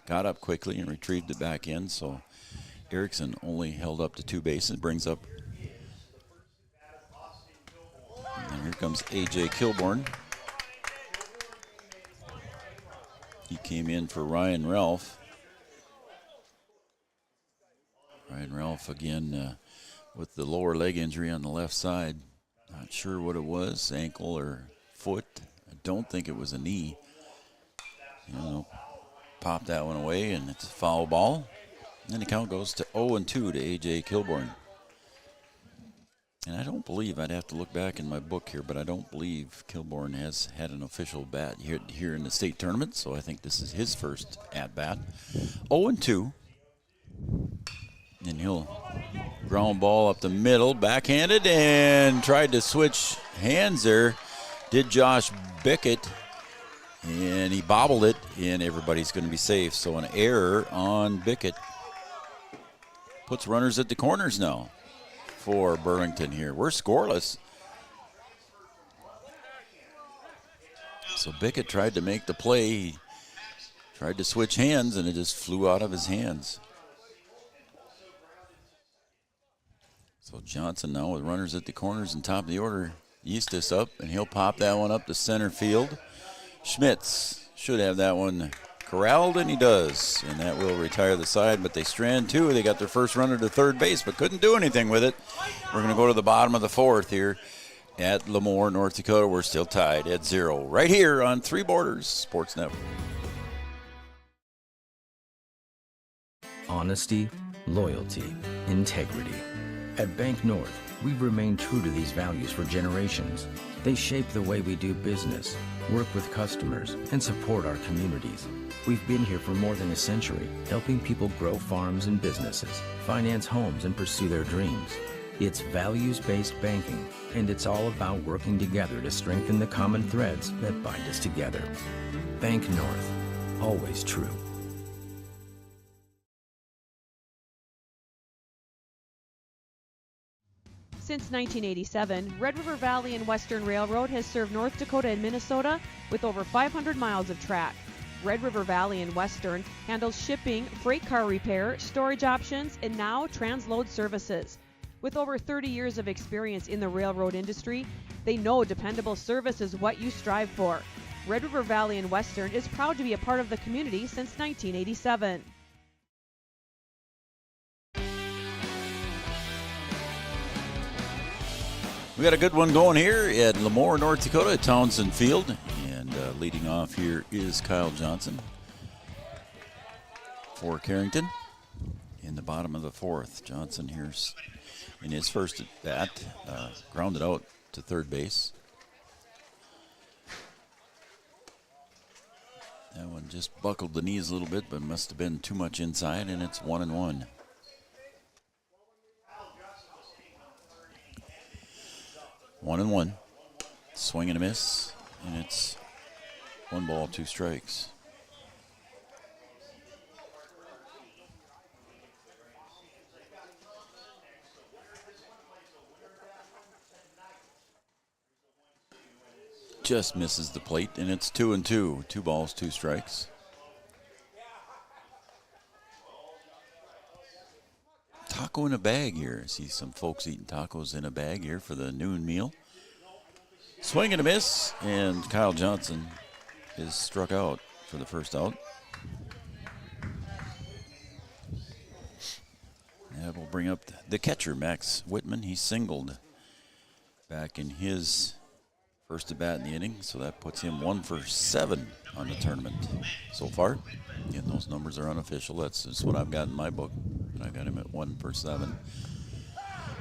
Speaker 1: got up quickly and retrieved it back in. So Erickson only held up to 2 bases, brings up. And here comes A.J. Kilborn. He came in for Ryan Ralph. Ryan Ralph again with the lower leg injury on the left side. Not sure what it was, ankle or foot. I don't think it was a knee. Pop that one away, and it's a foul ball. And then the count goes to 0-2 to A.J. Kilborn. And I don't believe, I'd have to look back in my book here, but I don't believe Kilborn has had an official bat here in the state tournament, so I think this is his first at-bat. 0-2. And he'll ground ball up the middle, backhanded, and tried to switch hands there. Did Josh Bickett, and he bobbled it, and everybody's going to be safe. So an error on Bickett puts runners at the corners now for Burlington here. We're scoreless. So Bickett tried to make the play. He tried to switch hands, and it just flew out of his hands. So Johnson now with runners at the corners and top of the order. Eustis up, and he'll pop that one up to center field. Schmitz should have that one corralled, and he does. And that will retire the side, but they strand 2. They got their first runner to third base, but couldn't do anything with it. We're going to go to the bottom of the 4th here at Lemoore, North Dakota. We're still tied at 0 right here on Three Borders Sports Network.
Speaker 4: Honesty, loyalty, integrity. At Bank North, we've remained true to these values for generations. They shape the way we do business, work with customers, and support our communities. We've been here for more than a century, helping people grow farms and businesses, finance homes, and pursue their dreams. It's values-based banking, and it's all about working together to strengthen the common threads that bind us together. Bank North, always true.
Speaker 5: Since 1987, Red River Valley and Western Railroad has served North Dakota and Minnesota with over 500 miles of track. Red River Valley and Western handles shipping, freight car repair, storage options, and now transload services. With over 30 years of experience in the railroad industry, they know dependable service is what you strive for. Red River Valley and Western is proud to be a part of the community since 1987.
Speaker 1: We got a good one going here at Lemoore, North Dakota, at Townsend Field. And leading off here is Kyle Johnson for Carrington in the bottom of the 4th. Johnson here's in his first at bat, grounded out to third base. That one just buckled the knees a little bit, but must have been too much inside, and it's 1-1. 1-1. Swing and a miss, and it's 1 ball, 2 strikes. Just misses the plate, and it's 2-2. 2 balls, 2 strikes. Taco in a bag here. I see some folks eating tacos in a bag here for the noon meal. Swing and a miss, and Kyle Johnson is struck out for the first out. That will bring up the catcher, Max Whitman. He singled back in his first at bat in the inning, so that puts him 1 for 7 on the tournament so far. Again, those numbers are unofficial. That's just what I've got in my book. And I got him at 1 for 7.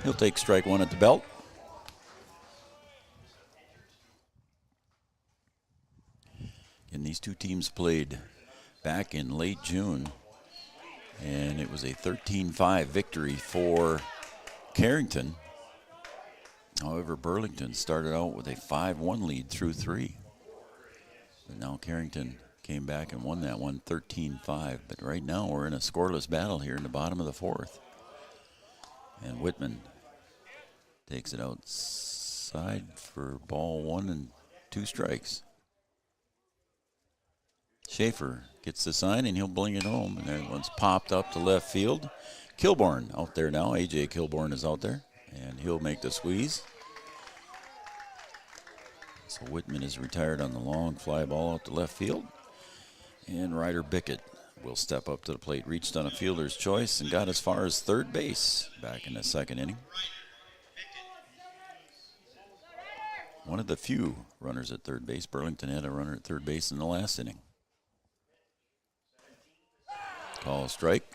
Speaker 1: He'll take strike one at the belt. And these two teams played back in late June, and it was a 13-5 victory for Carrington. However, Burlington started out with a 5-1 lead through 3. But now Carrington came back and won that one 13-5. But right now we're in a scoreless battle here in the bottom of the 4th. And Whitman takes it outside for ball 1 and 2 strikes. Schaefer gets the sign and he'll bring it home. And that one's popped up to left field. Kilborn out there now. A.J. Kilborn is out there. And he'll make the squeeze. So Whitman is retired on the long fly ball out to left field. And Ryder Bickett will step up to the plate. Reached on a fielder's choice and got as far as third base back in the 2nd inning. One of the few runners at third base. Burlington had a runner at third base in the last inning. Call strike.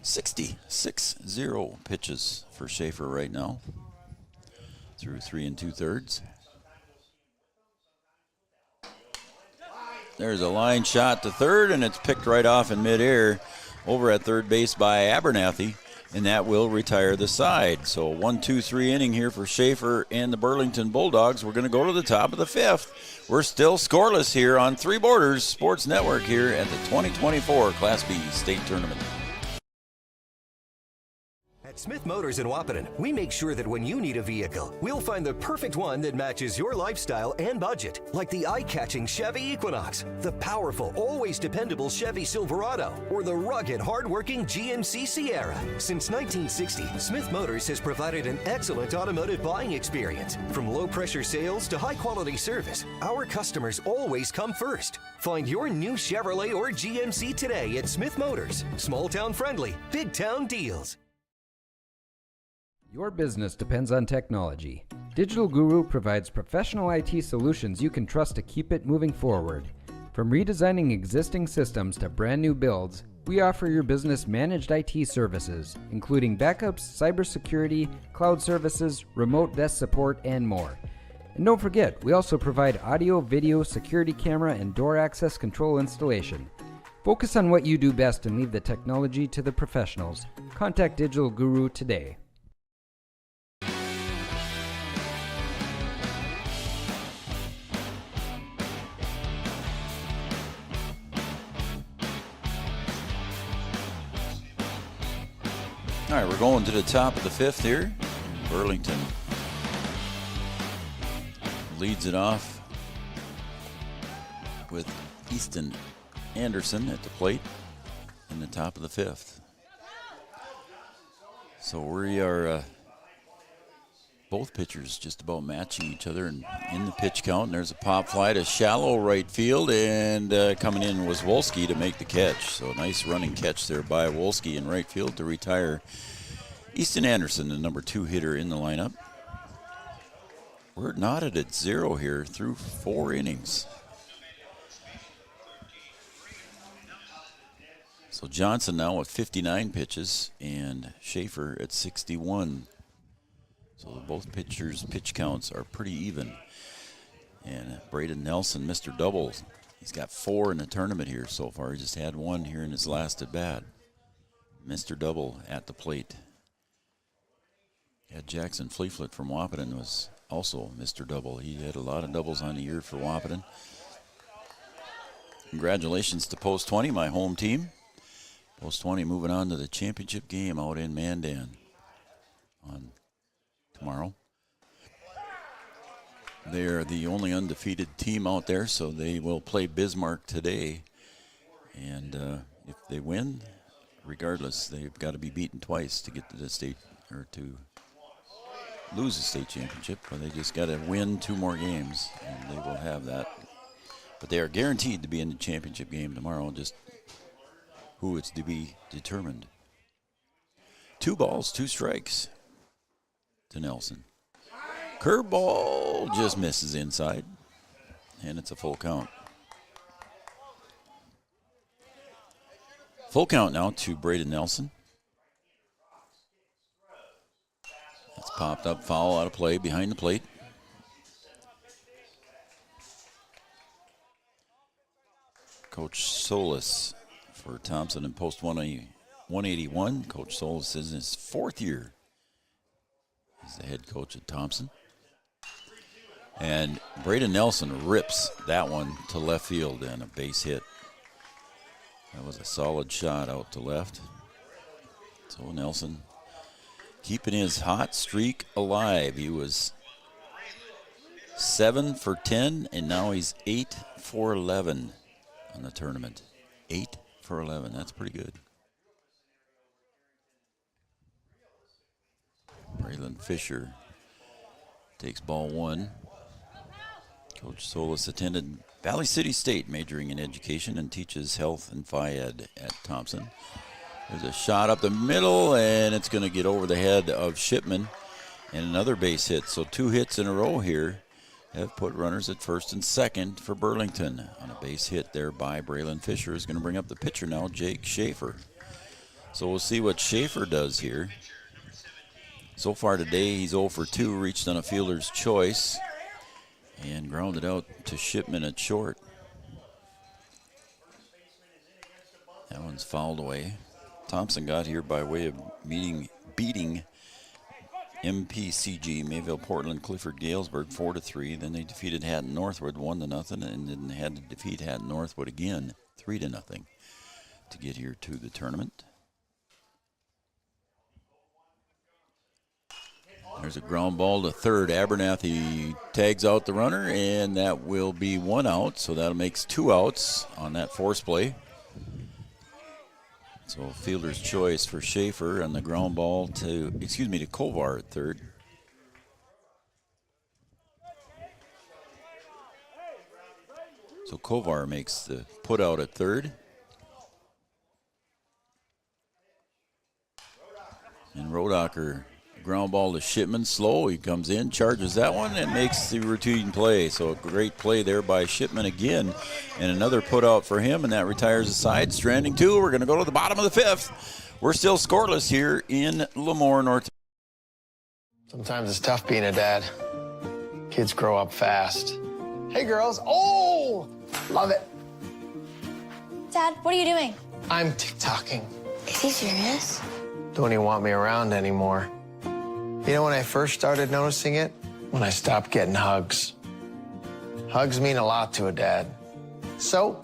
Speaker 1: 66-0 pitches for Schaefer right now. Through 3 2/3. There's a line shot to third, and it's picked right off in midair over at third base by Abernathy, and that will retire the side. So 1-2-3 inning here for Schaefer and the Burlington Bulldogs. We're going to go to the top of the 5th. We're still scoreless here on Three Borders Sports Network here at the 2024 Class B State Tournament.
Speaker 6: At Smith Motors in Wahpeton, we make sure that when you need a vehicle, we'll find the perfect one that matches your lifestyle and budget. Like the eye-catching Chevy Equinox, the powerful, always dependable Chevy Silverado, or the rugged, hard-working GMC Sierra. Since 1960, Smith Motors has provided an excellent automotive buying experience. From low-pressure sales to high-quality service, our customers always come first. Find your new Chevrolet or GMC today at Smith Motors. Small-town friendly, big-town deals.
Speaker 7: Your business depends on technology. Digital Guru provides professional IT solutions you can trust to keep it moving forward. From redesigning existing systems to brand new builds, we offer your business managed IT services, including backups, cybersecurity, cloud services, remote desk support, and more. And don't forget, we also provide audio, video, security camera, and door access control installation. Focus on what you do best and leave the technology to the professionals. Contact Digital Guru today.
Speaker 1: All right, we're going to the top of the 5th here. Burlington leads it off with Easton Anderson at the plate in the top of the 5th. So we are both pitchers just about matching each other in the pitch count. And there's a pop fly to shallow right field, and coming in was Wolski to make the catch. So a nice running catch there by Wolski in right field to retire Easton Anderson, the number 2 hitter in the lineup. We're knotted at 0 here through 4 innings. So Johnson now with 59 pitches and Schaefer at 61. So both pitchers' pitch counts are pretty even. And Braden Nelson, Mr. Double, he's got 4 in the tournament here so far. He just had 1 here in his last at bat. Mr. Double at the plate. Yeah, Jackson Fleeflet from Wahpeton was also Mr. Double. He had a lot of doubles on the year for Wahpeton. Congratulations to Post 20, my home team. Post 20 moving on to the championship game out in Mandan on tomorrow. They are the only undefeated team out there, so they will play Bismarck today. And if they win, regardless, they've got to be beaten twice to get to the state, or to lose the state championship. But they just got to win 2 more games, and they will have that. But they are guaranteed to be in the championship game tomorrow, just who it's to be determined. 2 balls, 2 strikes to Nelson. Curveball just misses inside, and it's a full count. Full count now to Braden Nelson. It's popped up, foul out of play behind the plate. Coach Solis for Thompson in post 181. Coach Solis is in his 4th year. He's the head coach at Thompson. And Braden Nelson rips that one to left field and a base hit. That was a solid shot out to left. So Nelson keeping his hot streak alive. He was 7 for 10, and now he's 8 for 11 on the tournament. 8 for 11. That's pretty good. Braylon Fisher takes ball 1. Coach Solis attended Valley City State, majoring in education, and teaches health and phy-ed at Thompson. There's a shot up the middle, and it's going to get over the head of Shipman, and another base hit. So 2 hits in a row here have put runners at first and second for Burlington. On a base hit there by Braylon Fisher is going to bring up the pitcher now, Jake Schaefer. So we'll see what Schaefer does here. So far today, he's 0 for 2, reached on a fielder's choice, and grounded out to Shipman at short. That one's fouled away. Thompson got here by way of beating MPCG, Mayville, Portland, Clifford, Galesburg 4-3. Then they defeated Hatton Northwood 1-0, and then they had to defeat Hatton Northwood again 3-0 to get here to the tournament. There's a ground ball to third. Abernathy tags out the runner, and that will be 1 out. So that makes 2 outs on that force play. So fielder's choice for Schaefer on the ground ball to Kovar at third. So Kovar makes the put out at third. And Rodacher, ground ball to Shipman, slow. He comes in, charges that one, and makes the routine play. So a great play there by Shipman again. And another put out for him, and that retires the side. Stranding 2. We're going to go to the bottom of the 5th. We're still scoreless here in Lemoore, North.
Speaker 8: Sometimes it's tough being a dad. Kids grow up fast. Hey, girls. Oh, love it.
Speaker 9: Dad, what are you doing?
Speaker 8: I'm TikToking.
Speaker 9: Is he serious?
Speaker 8: Don't even want me around anymore. You know when I first started noticing it? When I stopped getting hugs. Hugs mean a lot to a dad. So,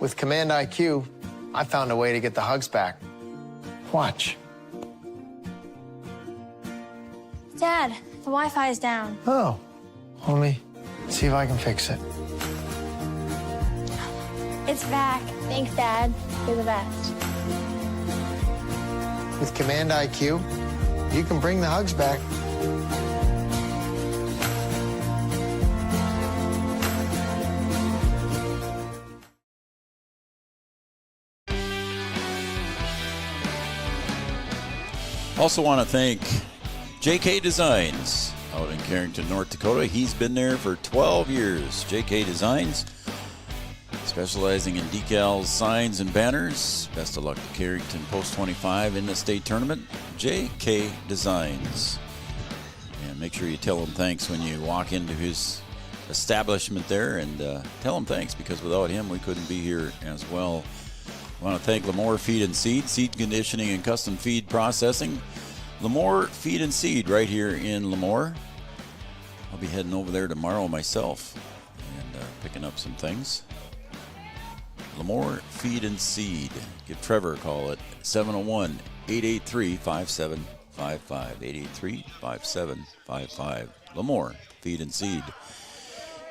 Speaker 8: with Command IQ, I found a way to get the hugs back. Watch.
Speaker 9: Dad, the Wi-Fi is down.
Speaker 8: Oh, let me see if I can fix it.
Speaker 9: It's back. Thanks, Dad. You're the best.
Speaker 8: With Command IQ, you can bring the hugs back.
Speaker 1: Also want to thank JK Designs out in Carrington, North Dakota. He's been there for 12 years. JK Designs, specializing in decals, signs, and banners. Best of luck to Carrington Post 25 in the state tournament. JK Designs. And make sure you tell him thanks when you walk into his establishment there, and tell him thanks, because without him we couldn't be here as well. I want to thank Lemoore Feed and Seed conditioning and custom feed processing. Lemoore Feed and Seed right here in Lemoore. I'll be heading over there tomorrow myself and picking up some things. Lemoore Feed and Seed. Give Trevor a call at 701-883-5755. 883-5755. Lemoore Feed and Seed.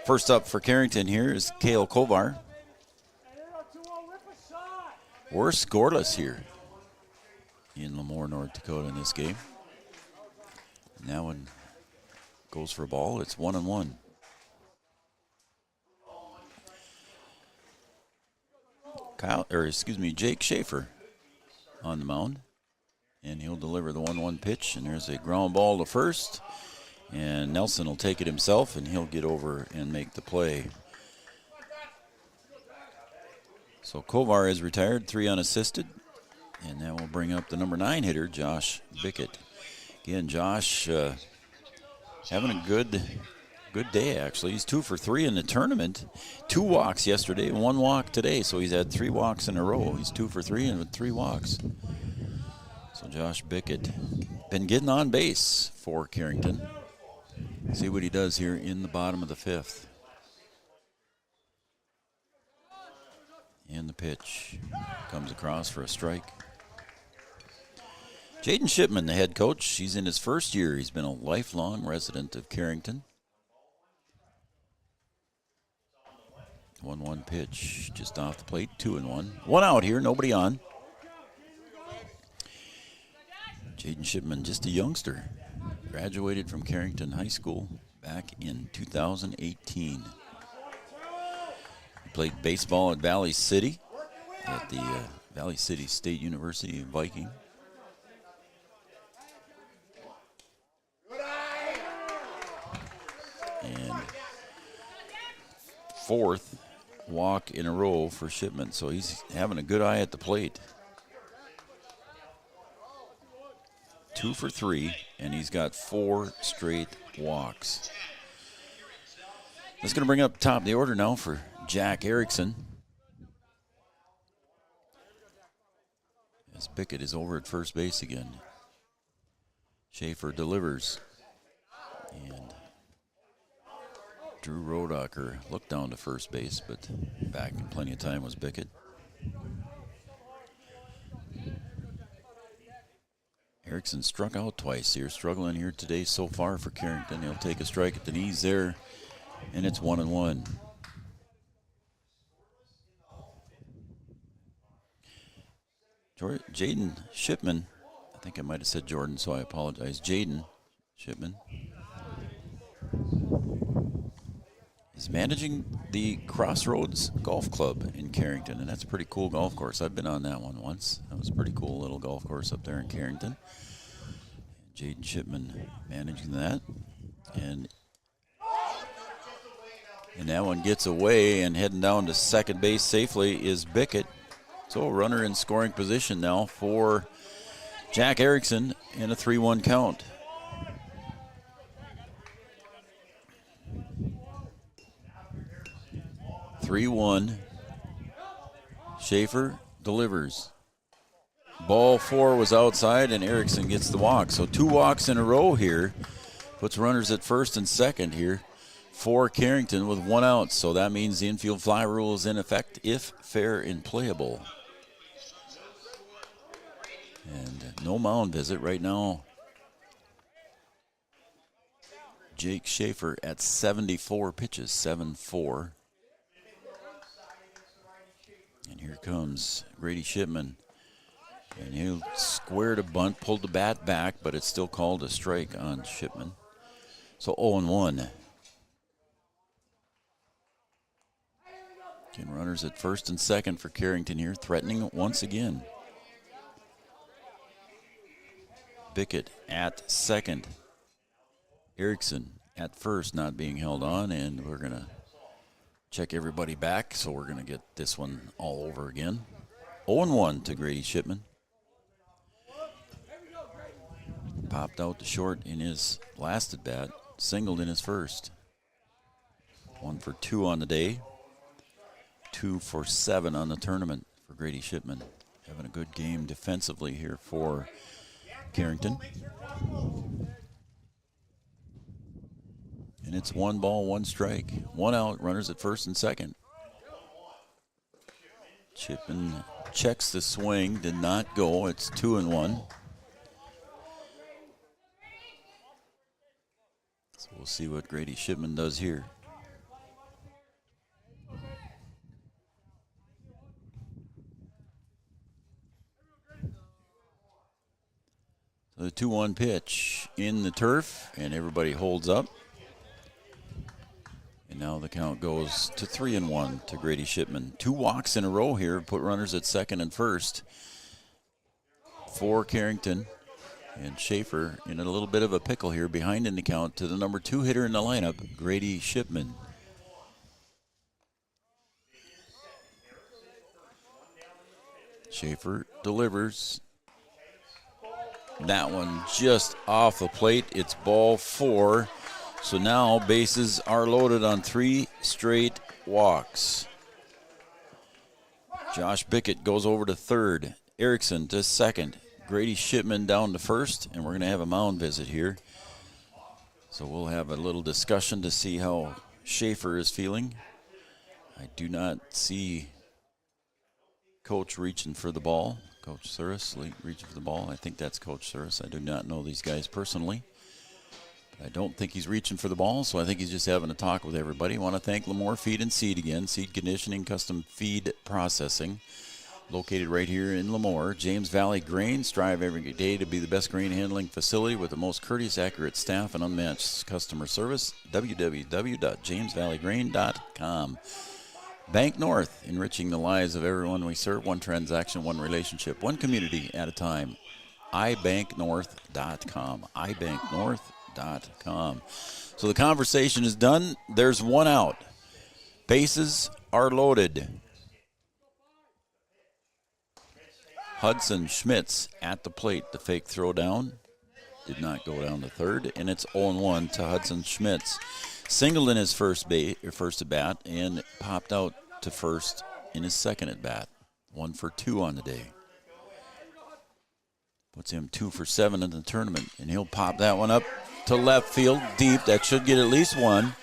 Speaker 1: First up for Carrington here is Cale Kovar. We're scoreless here in Lemoore, North Dakota in this game. Now one goes for a ball. It's 1-1. Jake Schaefer on the mound. And he'll deliver the 1-1 pitch. And there's a ground ball to first. And Nelson will take it himself, and he'll get over and make the play. So Kovar is retired, 3 unassisted, and that will bring up the number 9 hitter, Josh Bickett. Again, Josh having a good day, actually. He's 2 for 3 in the tournament. 2 walks yesterday, 1 walk today, so he's had 3 walks in a row. He's 2 for 3 and with 3 walks. So Josh Bickett been getting on base for Carrington. See what he does here in the bottom of the 5th. And the pitch comes across for a strike. Jaden Shipman, the head coach, he's in his first year. He's been a lifelong resident of Carrington. 1-1 pitch just off the plate, 2-1. 1 out here, nobody on. Jaden Shipman, just a youngster, graduated from Carrington High School back in 2018. He played baseball at Valley City, at the Valley City State University Viking. And 4th walk in a row for Shipman, so he's having a good eye at the plate. 2 for 3, and he's got 4 straight walks. That's going to bring up top of the order now for Jack Erickson. As Bickett is over at first base again. Schaefer delivers. And Drew Rodacher looked down to first base, but back in plenty of time was Bickett. Erickson struck out twice here, struggling here today so far for Carrington. He'll take a strike at the knees there, and it's 1-1. Jaden Shipman, I think I might have said Jordan, so I apologize. Jaden Shipman is managing the Crossroads Golf Club in Carrington, and that's a pretty cool golf course. I've been on that one once. That was a pretty cool little golf course up there in Carrington. Jaden Shipman managing that, and that one gets away, and heading down to second base safely is Bickett. So a runner in scoring position now for Jack Erickson in a 3-1 count. Schaefer delivers. Ball 4 was outside, and Erickson gets the walk. So 2 walks in a row here. Puts runners at first and second here for Carrington with 1 out. So that means the infield fly rule is in effect if fair and playable. And no mound visit right now. Jake Schaefer at 74 pitches, 7-4. And here comes Grady Shipman. And he'll squared a bunt, pulled the bat back, but it's still called a strike on Shipman. So 0-1. Again, runners at first and second for Carrington here, threatening once again. Bickett at second. Erickson at first, not being held on, and we're going to check everybody back, so we're going to get this one all over again. 0-1 to Grady Shipman. Popped out to short in his last at bat, singled in his first. 1 for 2 on the day. 2 for 7 on the tournament for Grady Shipman. Having a good game defensively here for Carrington. And it's 1 ball, 1 strike. 1 out, runners at first and second. Shipman checks the swing, did not go. It's 2-1. So we'll see what Grady Shipman does here. So the 2-1 pitch in the turf, and everybody holds up. And now the count goes to 3-1 to Grady Shipman. 2 walks in a row here, put runners at second and first for Carrington. And Schaefer in a little bit of a pickle here, behind in the count to the number 2 hitter in the lineup, Grady Shipman. Schaefer delivers. That one just off the plate. It's ball 4. So now bases are loaded on 3 straight walks. Josh Bickett goes over to third. Erickson to second. Grady Shipman down to first. And we're going to have a mound visit here. So we'll have a little discussion to see how Schaefer is feeling. I do not see Coach reaching for the ball. Coach Suris reaching for the ball. I think that's Coach Suris. I do not know these guys personally. But I don't think he's reaching for the ball, so I think he's just having a talk with everybody. I want to thank Lemoore Feed and Seed again. Seed conditioning, custom feed processing. Located right here in Lemoore. James Valley Grain. Strive every day to be the best grain handling facility with the most courteous, accurate staff and unmatched customer service. www.jamesvalleygrain.com. Bank North, enriching the lives of everyone we serve. One transaction, one relationship, one community at a time. ibanknorth.com. ibanknorth.com. So the conversation is done. There's one out. Bases are loaded. Hudson Schmitz at the plate. The fake throw down did not go down to third, and it's 0-1 to Hudson Schmitz. Singled in his first at bat and popped out to first in his second at bat. 1 for 2 on the day. Puts him 2 for 7 in the tournament, and he'll pop that one up to left field deep. That should get at least one.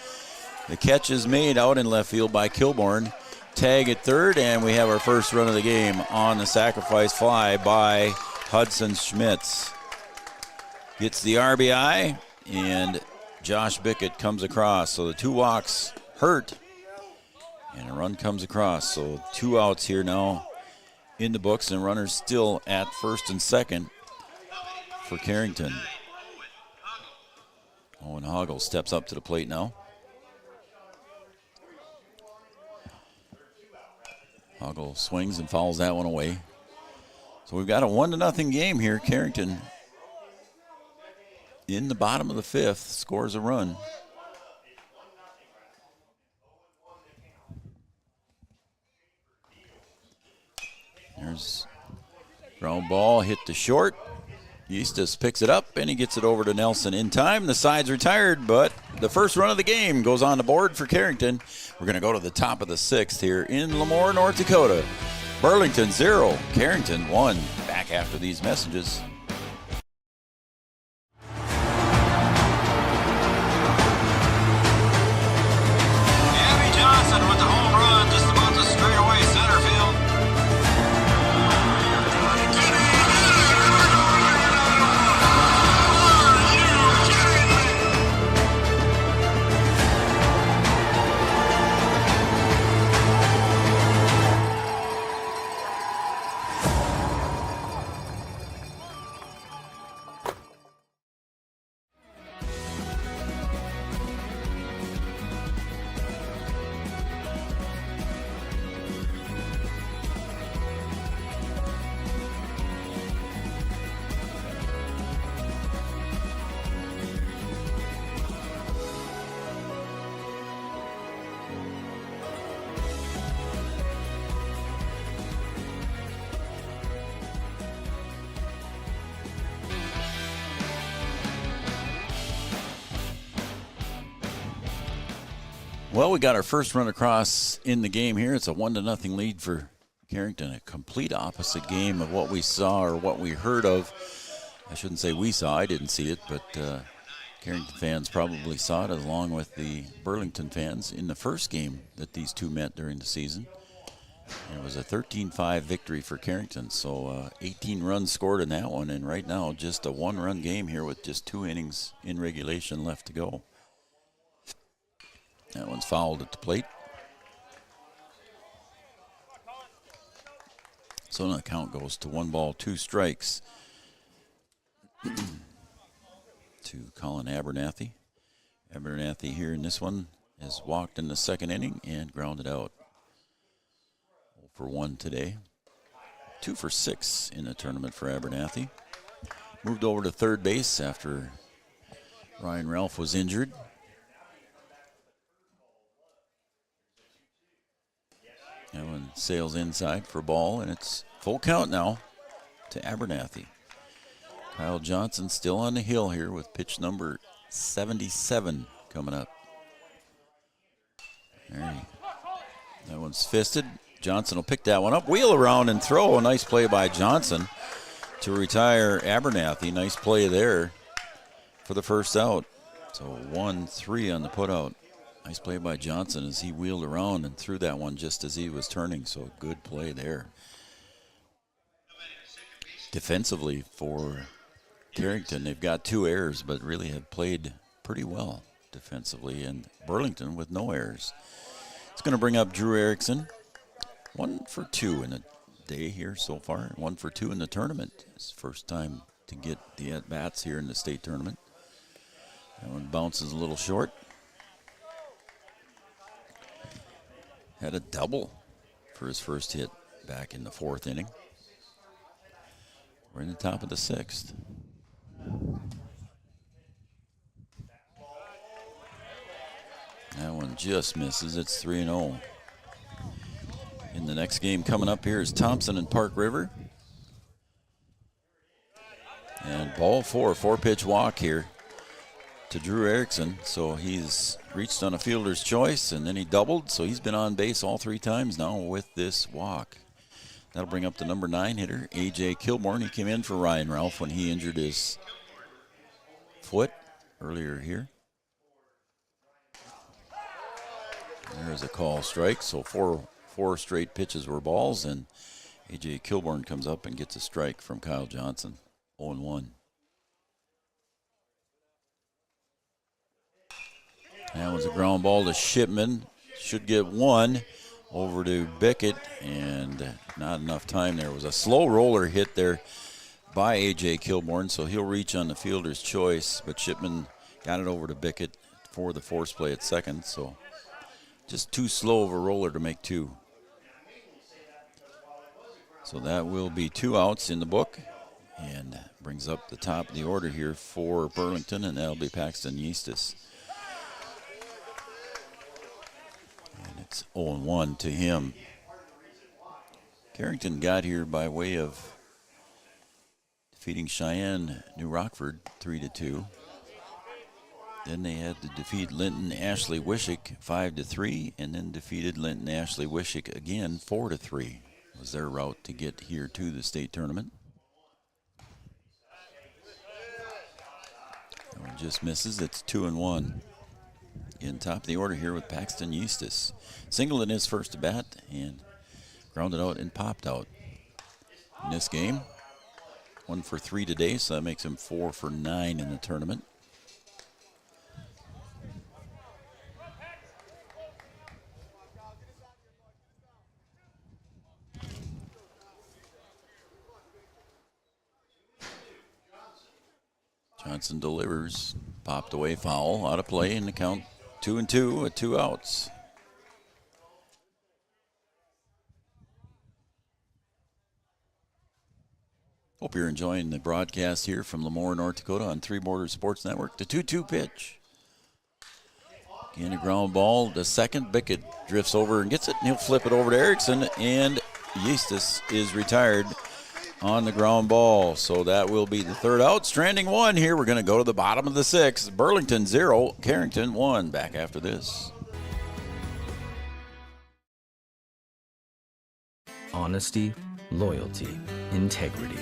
Speaker 1: The catch is made out in left field by Kilborn. Tag at third, and we have our first run of the game on the sacrifice fly by Hudson Schmitz. Gets the RBI, and Josh Bickett comes across. So the 2 walks hurt, and a run comes across. So 2 outs here now in the books, and runners still at first and second for Carrington. Owen Hoggle steps up to the plate now. Hoggle swings and fouls that one away. So we've got a 1-0 game here. Carrington in the bottom of the 5th scores a run. There's ground ball hit to short. Eustis picks it up, and he gets it over to Nelson in time. The side's retired, but the first run of the game goes on the board for Carrington. We're going to go to the top of the 6th here in Lemoore, North Dakota. Burlington 0, Carrington 1. Back after these messages.
Speaker 10: Abby Johnson with the home run just about to straightaway center field.
Speaker 1: Well, we got our first run across in the game here. It's a 1-0 lead for Carrington. A complete opposite game of what we saw or what we heard of. I shouldn't say we saw. I didn't see it, but Carrington fans probably saw it along with the Burlington fans in the first game that these two met during the season. And it was a 13-5 victory for Carrington. So 18 runs scored in that one, and right now just a 1-run game here with just 2 innings in regulation left to go. That one's fouled at the plate. So the count goes to 1 ball, 2 strikes to Colin Abernathy. Abernathy here in this one has walked in the second inning and grounded out. 0 for 1 today. 2 for 6 in the tournament for Abernathy. Moved over to third base after Ryan Ralph was injured. That one sails inside for a ball, and it's full count now to Abernathy. Kyle Johnson still on the hill here with pitch number 77 coming up. That one's fisted. Johnson will pick that one up, wheel around and throw. A nice play by Johnson to retire Abernathy. Nice play there for the first out. So 1-3 on the putout. Nice play by Johnson as he wheeled around and threw that one just as he was turning. So good play there. Defensively for Carrington, they've got 2 errors, but really have played pretty well defensively. And Burlington with no errors. It's going to bring up Drew Erickson. 1 for 2 in the day here so far. 1 for 2 in the tournament. It's first time to get the at-bats here in the state tournament. That one bounces a little short. Had a double for his first hit back in the 4th inning. We're in the top of the 6th. That one just misses. It's 3-0. In the next game coming up here is Thompson and Park River. And ball 4-pitch walk here to Drew Erickson. So he's reached on a fielder's choice, and then he doubled. So he's been on base all 3 times now with this walk. That'll bring up the number 9 hitter, A.J. Kilborn. He came in for Ryan Ralph when he injured his foot earlier here. There's a call strike. So four straight pitches were balls, and A.J. Kilborn comes up and gets a strike from Kyle Johnson. 0-1. That was a ground ball to Shipman. Should get 1 over to Bickett, and not enough time there. It was a slow roller hit there by A.J. Kilborn, so he'll reach on the fielder's choice, but Shipman got it over to Bickett for the force play at second, so just too slow of a roller to make 2. So that will be 2 outs in the book, and brings up the top of the order here for Burlington, and that'll be Paxton Eastis. And it's 0-1 to him. Carrington got here by way of defeating Cheyenne New Rockford 3-2. Then they had to defeat Linton Ashley Wishick 5-3, and then defeated Linton Ashley Wishick again 4-3. Was their route to get here to the state tournament. That one just misses. It's 2-1. In top of the order here with Paxton Eustis. Singled in his first at bat and grounded out and popped out in this game. 1 for 3 today, so that makes him 4 for 9 in the tournament. Johnson delivers, popped away, foul, out of play, and the count 2-2 with 2 outs. Hope you're enjoying the broadcast here from Lemoore, North Dakota on Three Borders Sports Network. The 2-2 pitch. Again, a ground ball to second. Bickett drifts over and gets it, and he'll flip it over to Erickson, and Eustis is retired on the ground ball. So that will be the 3rd out. Stranding 1 here. We're going to go to the bottom of the 6th. Burlington 0, Carrington 1. Back after this.
Speaker 4: Honesty, loyalty, integrity.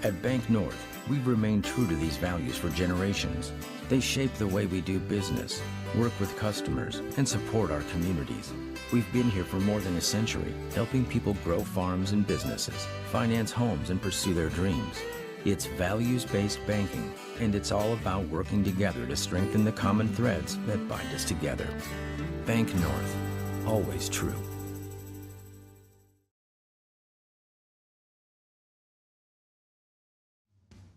Speaker 4: At Bank North, we've remained true to these values for generations. They shape the way we do business, work with customers, and support our communities. We've been here for more than a century, helping people grow farms and businesses, finance homes, and pursue their dreams. It's values-based banking, and it's all about working together to strengthen the common threads that bind us together. Bank North, always true.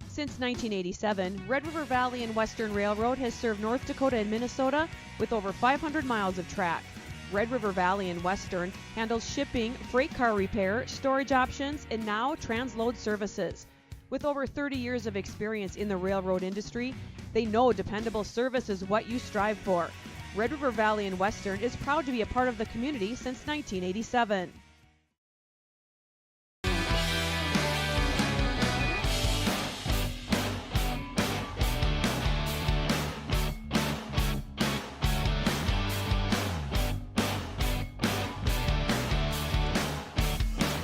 Speaker 5: Since 1987, Red River Valley and Western Railroad has served North Dakota and Minnesota with over 500 miles of track. Red River Valley and Western handles shipping, freight car repair, storage options, and now transload services. With over 30 years of experience in the railroad industry, they know dependable service is what you strive for. Red River Valley and Western is proud to be a part of the community since 1987.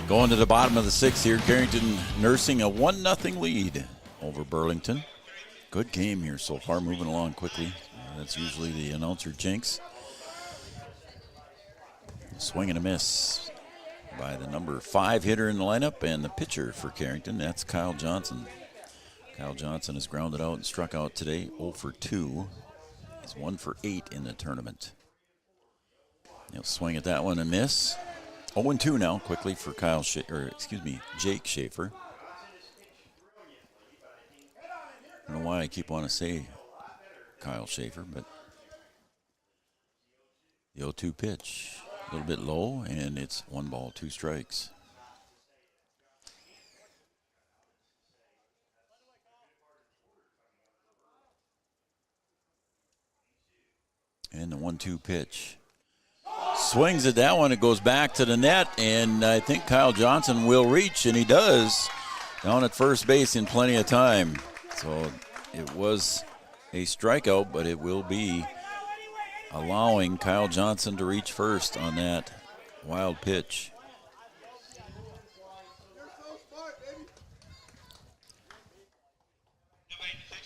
Speaker 1: Going to the bottom of the sixth here. Carrington nursing a 1-0 lead over Burlington. Good game here so far, moving along quickly. That's usually the announcer jinx. Swing and a miss by the number 5 hitter in the lineup, and the pitcher for Carrington, that's Kyle Johnson. Kyle Johnson has grounded out and struck out today, 0 for 2. He's 1 for 8 in the tournament. He'll swing at that one and miss. 0-2 now, quickly for Jake Schaefer. I don't know why I keep wanting to say Kyle Schaefer, but the 0-2 pitch, a little bit low, and it's 1 ball, 2 strikes. And the 1-2 pitch. Swings at that one. It goes back to the net, and I think Kyle Johnson will reach, and he does, down at first base in plenty of time. So it was a strikeout, but it will be allowing Kyle Johnson to reach first on that wild pitch.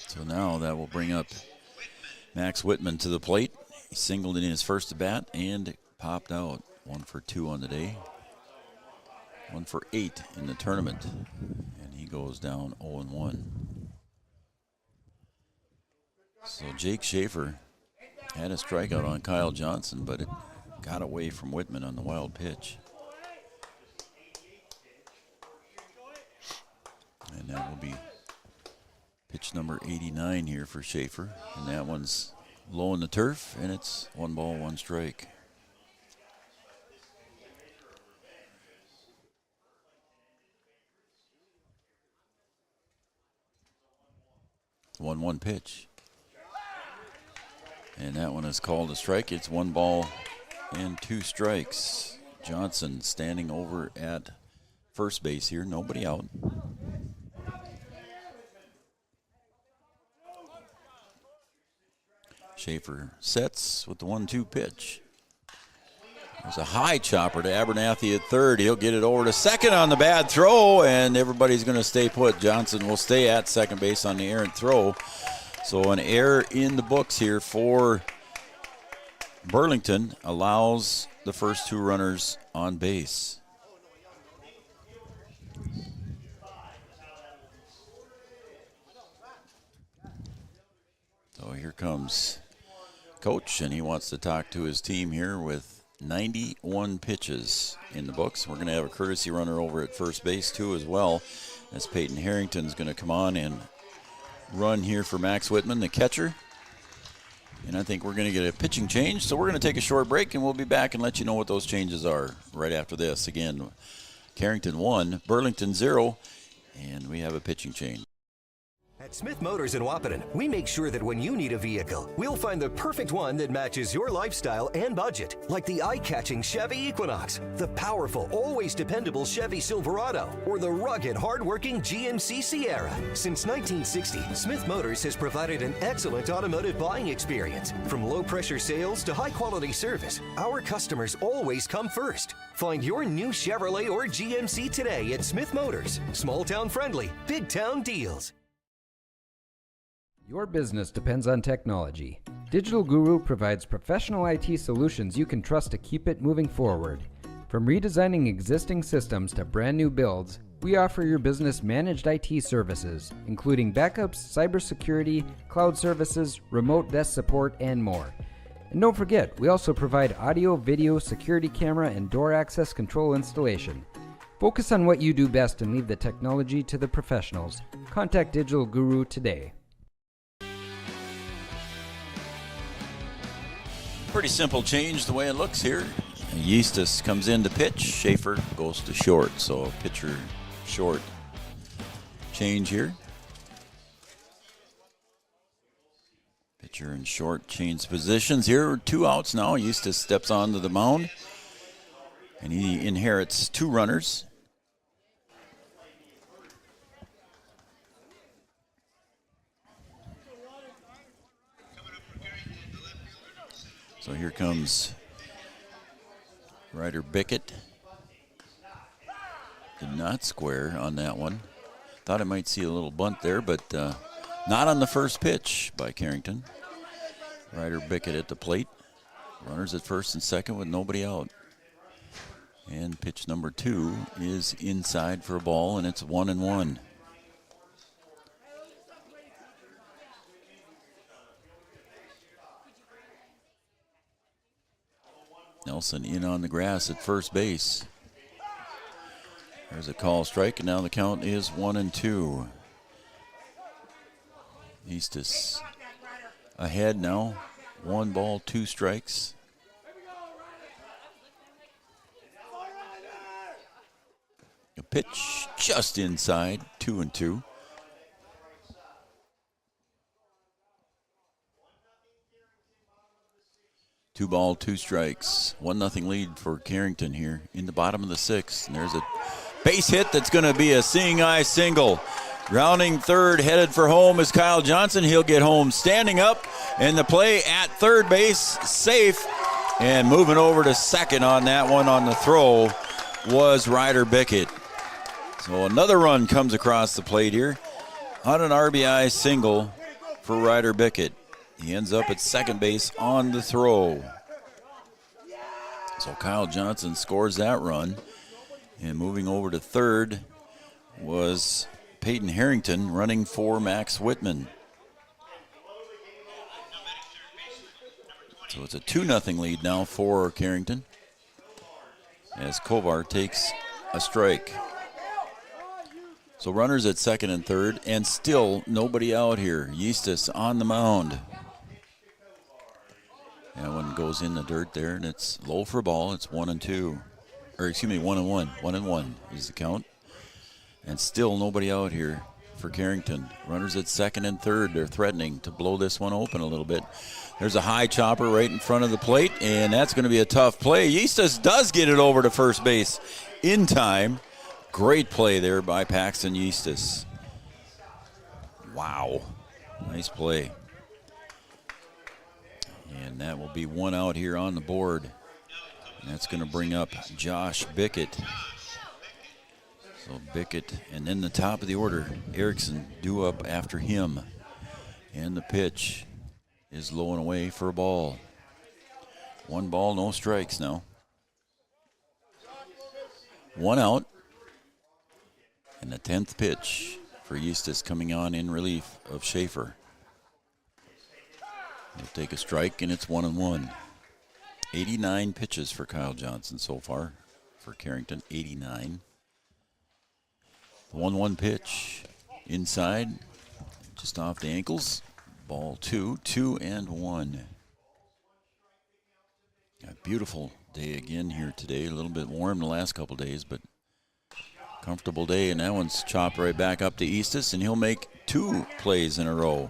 Speaker 1: So now that will bring up Max Whitman to the plate. He singled in his first at bat and popped out. 1 for 2 on the day. 1 for 8 in the tournament. And he goes down 0-1. So Jake Schaefer had a strikeout on Kyle Johnson, but it got away from Whitman on the wild pitch. And that will be pitch number 89 here for Schaefer. And that one's low in the turf, and it's 1 ball, 1 strike. It's 1-1 pitch. And that one is called a strike. It's 1 ball and 2 strikes. Johnson standing over at first base here. Nobody out. Schaefer sets with the 1-2 pitch. There's a high chopper to Abernathy at third. He'll get it over to second on the bad throw, and everybody's going to stay put. Johnson will stay at second base on the errant throw. So an error in the books here for Burlington allows the first 2 runners on base. So here comes Coach, and he wants to talk to his team here with 91 pitches in the books. We're going to have a courtesy runner over at first base too as well, as Peyton Harrington's going to come on and run here for Max Whitman, the catcher. And I think we're going to get a pitching change, so we're going to take a short break, and we'll be back and let you know what those changes are right after this. Again, Carrington 1, Burlington 0, and we have a pitching change.
Speaker 6: At Smith Motors in Wappiton, we make sure that when you need a vehicle, we'll find the perfect one that matches your lifestyle and budget. Like the eye-catching Chevy Equinox, the powerful, always dependable Chevy Silverado, or the rugged, hard-working GMC Sierra. Since 1960, Smith Motors has provided an excellent automotive buying experience. From low-pressure sales to high-quality service, our customers always come first. Find your new Chevrolet or GMC today at Smith Motors. Small-town friendly, big-town deals.
Speaker 7: Your business depends on technology. Digital Guru provides professional IT solutions you can trust to keep it moving forward. From redesigning existing systems to brand new builds, we offer your business managed IT services, including backups, cybersecurity, cloud services, remote desk support, and more. And don't forget, we also provide audio, video, security camera, and door access control installation. Focus on what you do best and leave the technology to the professionals. Contact Digital Guru today.
Speaker 1: Pretty simple change the way it looks here. Yeastus comes in to pitch. Schaefer goes to short. So pitcher short change here. Pitcher and short change positions here. 2 outs now. Yeastus steps onto the mound, and he inherits 2 runners. So here comes Ryder Bickett. Did not square on that one. Thought I might see a little bunt there, but not on the first pitch by Carrington. Ryder Bickett at the plate. Runners at first and second with nobody out. And pitch number 2 is inside for a ball, and it's 1-1. Nelson in on the grass at first base. There's a call strike, and now the count is 1-2. Eastis ahead now. 1 ball, 2 strikes. A pitch just inside, 2-2. Two ball, 2 strikes. 1-0 lead for Carrington here in the bottom of the 6th. And there's a base hit that's going to be a seeing eye single. Rounding third, headed for home is Kyle Johnson. He'll get home standing up, and the play at third base, safe. And moving over to second on that one on the throw was Ryder Bickett. So another run comes across the plate here on an RBI single for Ryder Bickett. He ends up at second base on the throw. So Kyle Johnson scores that run. And moving over to third was Peyton Harrington running for Max Whitman. So it's a 2-0 lead now for Carrington as Kovar takes a strike. So runners at second and third, and still nobody out here. Eastis on the mound. That one goes in the dirt there, and it's low for a ball. It's 1-2. Or excuse me, 1-1. 1-1 is the count. And still nobody out here for Carrington. Runners at second and third. They're threatening to blow this one open a little bit. There's a high chopper right in front of the plate, and that's going to be a tough play. Eastis does get it over to first base in time. Great play there by Paxton Eastis. Wow. Nice play. And that will be 1 out here on the board. And that's going to bring up Josh Bickett. So Bickett, and then the top of the order, Erickson due up after him. And the pitch is low and away for a ball. 1 ball, no strikes now. 1 out. And the 10th pitch for Eastis coming on in relief of Schaefer. He'll take a strike, and it's 1-1. 89 pitches for Kyle Johnson so far for Carrington, 89. 1-1 pitch inside, just off the ankles. Ball 2, 2-1. A beautiful day again here today. A little bit warm the last couple days, but comfortable day, and that one's chopped right back up to Eastis, and he'll make 2 plays in a row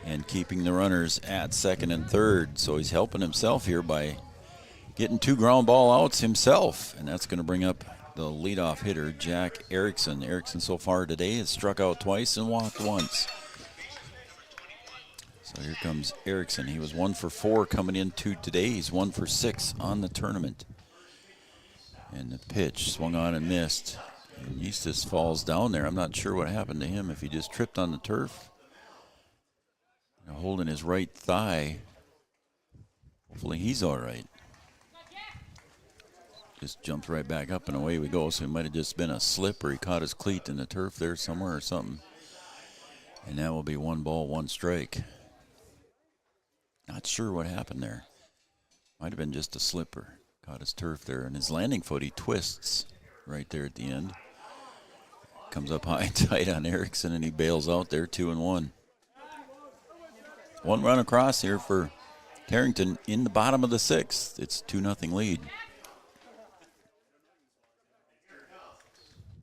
Speaker 1: and keeping the runners at second and third. So he's helping himself here by getting 2 ground ball outs himself, and that's going to bring up the leadoff hitter, Jack Erickson. Erickson so far today has struck out twice and walked once. So here comes Erickson. He was 1 for 4 coming into today. He's 1 for 6 on the tournament. And the pitch swung on and missed. And Eastis falls down there. I'm not sure what happened to him, if he just tripped on the turf. Holding his right thigh. Hopefully he's all right. Just jumped right back up and away we go. So it might have just been a slip, or he caught his cleat in the turf there somewhere or something. And that will be 1 ball, 1 strike. Not sure what happened there. Might have been just a slipper. Caught his turf there. And his landing foot, he twists right there at the end. Comes up high and tight on Erickson, and he bails out there, 2-1. 1 run across here for Carrington in the bottom of the 6th. It's 2-0 lead.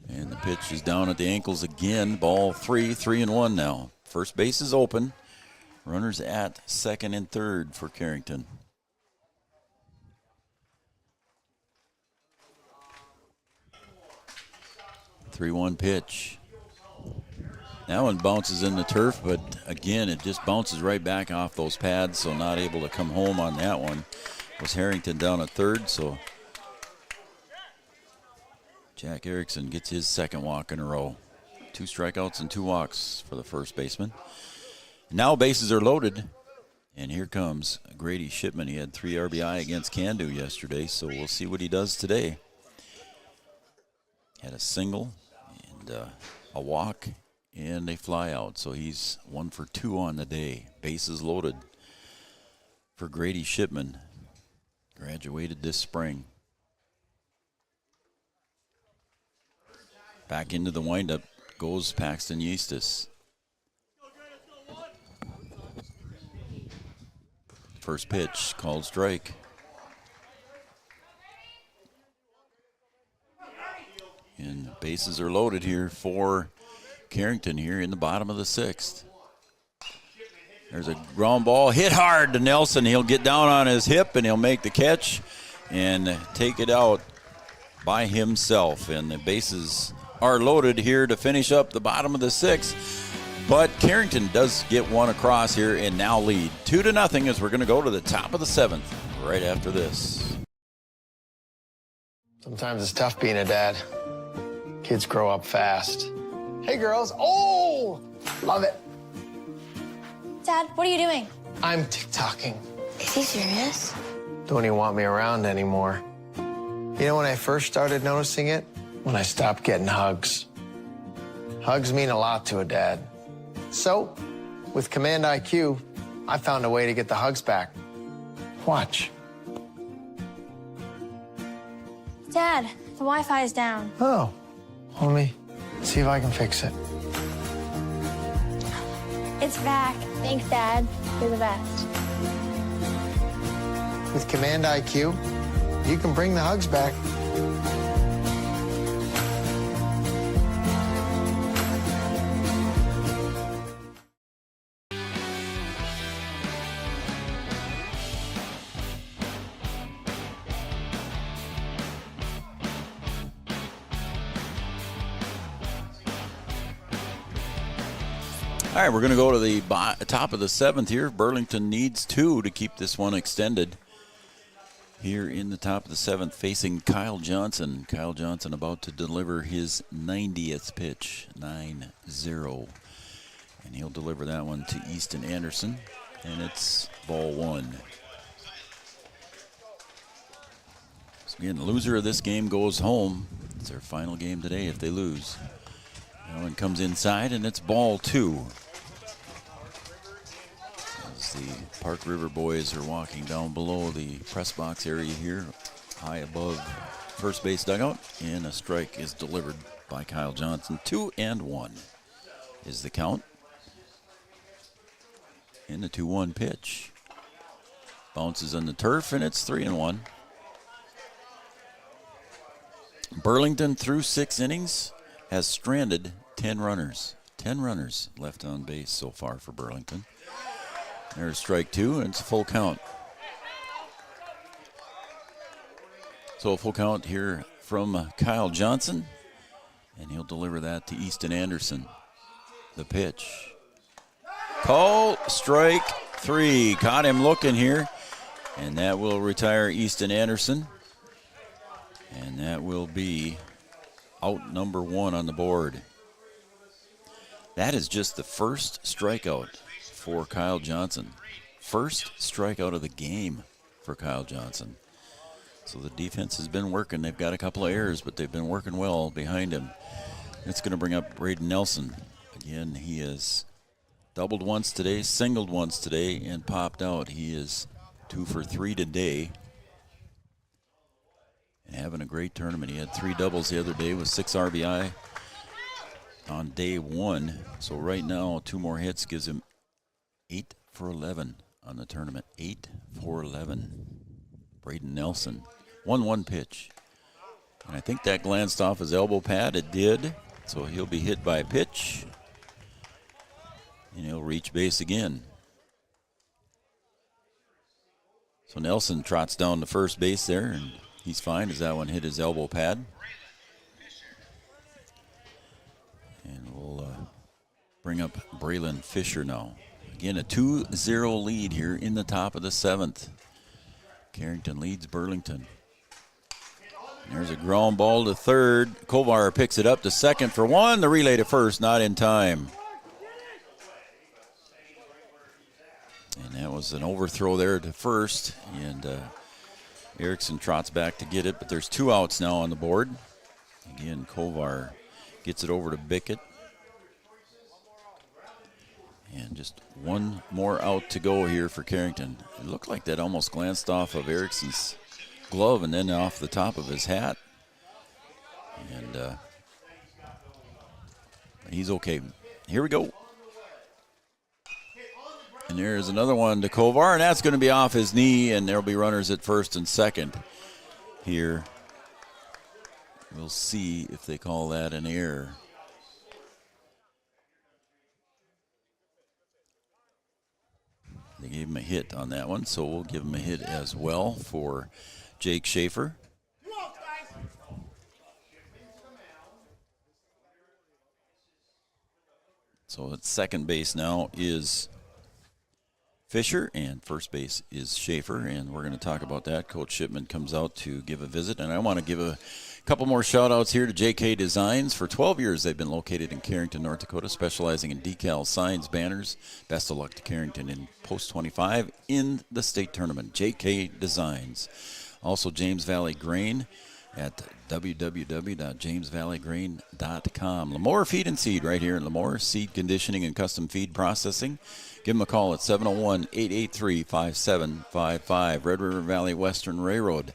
Speaker 1: And the pitch is down at the ankles again. Ball 3, 3-1 now. First base is open. Runners at second and third for Carrington. 3-1 pitch. That one bounces in the turf, but again, it just bounces right back off those pads, so not able to come home on that one. Was Harrington down at third, so Jack Erickson gets his second walk in a row. 2 strikeouts and 2 walks for the first baseman. Now bases are loaded, and here comes Grady Shipman. He had 3 RBI against Candu yesterday, so we'll see what he does today. Had a single and a walk and a fly out, so he's 1 for 2 on the day. Bases loaded for Grady Shipman. Graduated this spring. Back into the windup goes Paxton Eustis. First pitch called strike. And bases are loaded here for Carrington here in the bottom of the 6th. There's a ground ball hit hard to Nelson. He'll get down on his hip and he'll make the catch and take it out by himself. And the bases are loaded here to finish up the bottom of the 6th. But Carrington does get one across here and now lead 2-0 as we're going to go to the top of the 7th right after this.
Speaker 8: Sometimes it's tough being a dad. Kids grow up fast. Hey, girls. Oh, love it.
Speaker 9: Dad, what are you doing?
Speaker 8: I'm TikToking.
Speaker 9: Is he serious?
Speaker 8: Don't even want me around anymore. You know when I first started noticing it? When I stopped getting hugs. Hugs mean a lot to a dad. So, with Command IQ, I found a way to get the hugs back. Watch.
Speaker 9: Dad, the Wi-Fi is down.
Speaker 8: Oh, let me see if I can fix it.
Speaker 9: It's back. Thanks, Dad. You're the best.
Speaker 8: With Command IQ, you can bring the hugs back.
Speaker 1: All right, we're going to go to the top of the 7th here. Burlington needs 2 to keep this one extended. Here in the top of the 7th, facing Kyle Johnson. Kyle Johnson about to deliver his 90th pitch, 9-0. And he'll deliver that one to Easton Anderson, and it's ball 1. So again, the loser of this game goes home. It's their final game today if they lose. That one comes inside, and it's ball 2. The Park River boys are walking down below the press box area here, high above first base dugout, and a strike is delivered by Kyle Johnson. 2-1 is the count. And the 2-1 pitch. Bounces on the turf, and it's 3-1. Burlington, through 6 innings, has stranded 10 runners. 10 runners left on base so far for Burlington. There's strike 2, and it's a full count. So a full count here from Kyle Johnson, and he'll deliver that to Easton Anderson. The pitch. Call strike 3. Caught him looking here, and that will retire Easton Anderson. And that will be out number 1 on the board. That is just the first strikeout for Kyle Johnson. First strikeout of the game for Kyle Johnson. So the defense has been working. They've got a couple of errors, but they've been working well behind him. It's going to bring up Braden Nelson. Again, he has doubled once today, singled once today, and popped out. He is 2 for 3 today. And having a great tournament. He had 3 doubles the other day with 6 RBI on day 1. So right now, 2 more hits gives him 8 for 11 on the tournament. 8 for 11. Braden Nelson. 1-1 pitch. And I think that glanced off his elbow pad. It did. So he'll be hit by a pitch. And he'll reach base again. So Nelson trots down to first base there, and he's fine as that one hit his elbow pad. And we'll bring up Braylon Fisher now. Again, a 2-0 lead here in the top of the 7th. Carrington leads Burlington. There's a ground ball to third. Kovar picks it up to second for one. The relay to first, not in time. And that was an overthrow there to first. And Erickson trots back to get it, but there's 2 outs now on the board. Again, Kovar gets it over to Bickett. And just one more out to go here for Carrington. It looked like that almost glanced off of Erickson's glove and then off the top of his hat. And he's okay. Here we go. And there's another one to Kovar, and that's going to be off his knee, and there'll be runners at first and second here. We'll see if they call that an error. They gave him a hit on that one, so we'll give him a hit as well for Jake Schaefer. So at second base now is Fisher, and first base is Schaefer, and we're going to talk about that. Coach Shipman comes out to give a visit, and I want to give a couple more shout-outs here to JK Designs. For 12 years, they've been located in Carrington, North Dakota, specializing in decals, signs, banners. Best of luck to Carrington in Post 25 in the state tournament. JK Designs. Also, James Valley Grain at www.jamesvalleygrain.com. Lemoore Feed and Seed right here in Lemoore. Seed conditioning and custom feed processing. Give them a call at 701-883-5755. Red River Valley Western Railroad.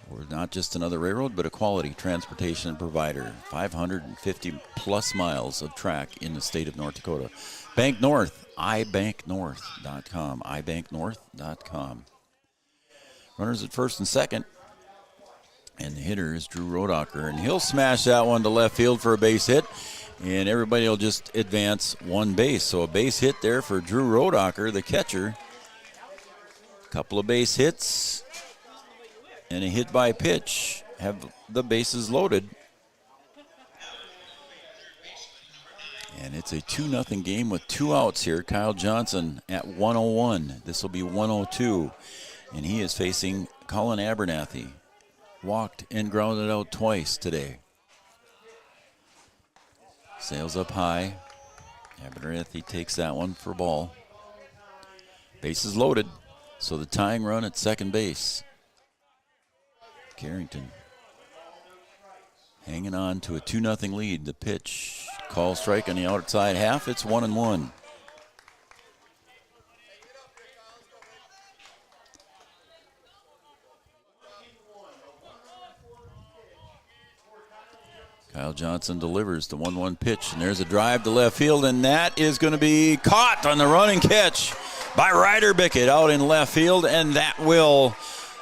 Speaker 1: We're not just another railroad, but a quality transportation provider. 550-plus miles of track in the state of North Dakota. Bank North, ibanknorth.com, ibanknorth.com. Runners at first and second. And the hitter is Drew Rodacher, and he'll smash that one to left field for a base hit, and everybody will just advance one base. So a base hit there for Drew Rodacher, the catcher. Couple of base hits and a hit by pitch. Have the bases loaded. And it's a 2-0 game with 2 outs here. Kyle Johnson at 101. This will be 102. And he is facing Colin Abernathy. Walked and grounded out twice today. Sails up high. Abernathy takes that one for ball. Bases loaded. So the tying run at second base. Carrington hanging on to a 2-0 lead. The pitch, call strike on the outside half. It's 1-1. Kyle Johnson delivers the 1-1 pitch, and there's a drive to left field, and that is going to be caught on the running catch by Ryder Bickett out in left field, and that will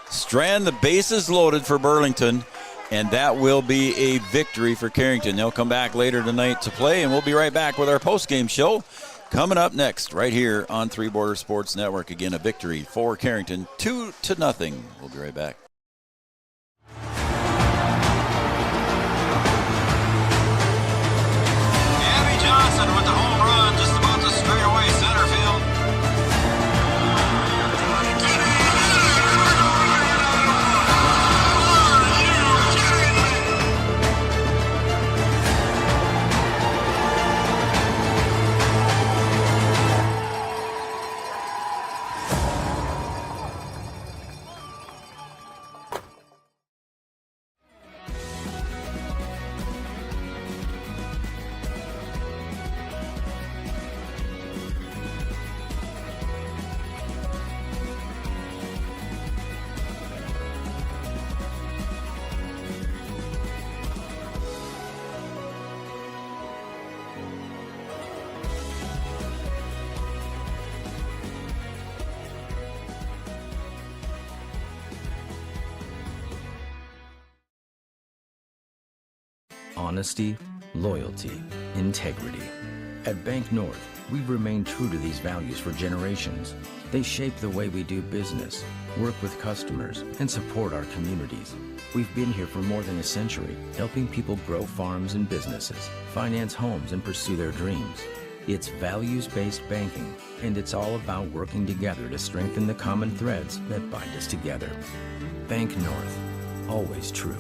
Speaker 1: strand the bases loaded for Burlington, and that will be a victory for Carrington. They'll come back later tonight to play, and we'll be right back with our postgame show coming up next right here on Three Border Sports Network. Again, a victory for Carrington, 2-0. We'll be right back.
Speaker 10: Johnson with the home run just about to straightaway center field.
Speaker 4: Honesty, loyalty, integrity. At Bank North, we've remained true to these values for generations. They shape the way we do business, work with customers, and support our communities. We've been here for more than a century, helping people grow farms and businesses, finance homes, and pursue their dreams. It's values-based banking, and it's all about working together to strengthen the common threads that bind us together. Bank North, always true.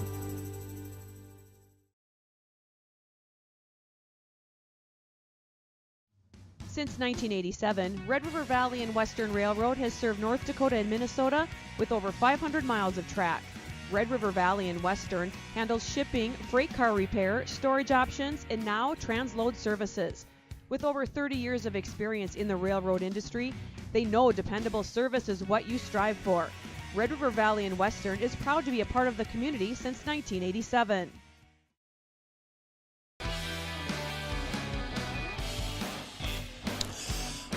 Speaker 5: Since 1987, Red River Valley and Western Railroad has served North Dakota and Minnesota with over 500 miles of track. Red River Valley and Western handles shipping, freight car repair, storage options, and now transload services. With over 30 years of experience in the railroad industry, they know dependable service is what you strive for. Red River Valley and Western is proud to be a part of the community since 1987.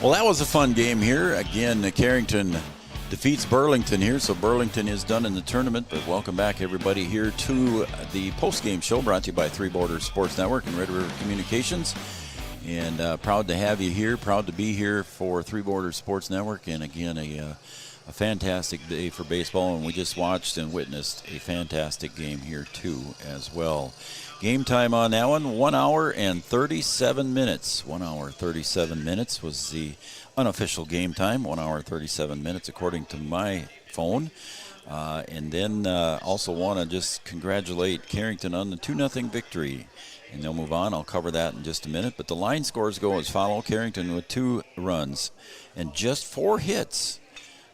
Speaker 1: Well, that was a fun game here. Again, Carrington defeats Burlington here, so Burlington is done in the tournament. But welcome back, everybody, here to the postgame show brought to you by Three Borders Sports Network and Red River Communications. And proud to have you here, proud to be here for Three Borders Sports Network. And again, a fantastic day for baseball, and we just watched and witnessed a fantastic game here too as well. Game time on that one, 1 hour and 37 minutes. 1 hour, 37 minutes was the unofficial game time, 1 hour, 37 minutes according to my phone. And then also want to just congratulate Carrington on the 2-0 victory. And they'll move on. I'll cover that in just a minute. But the line scores go as follow. Carrington with 2 runs and just 4 hits.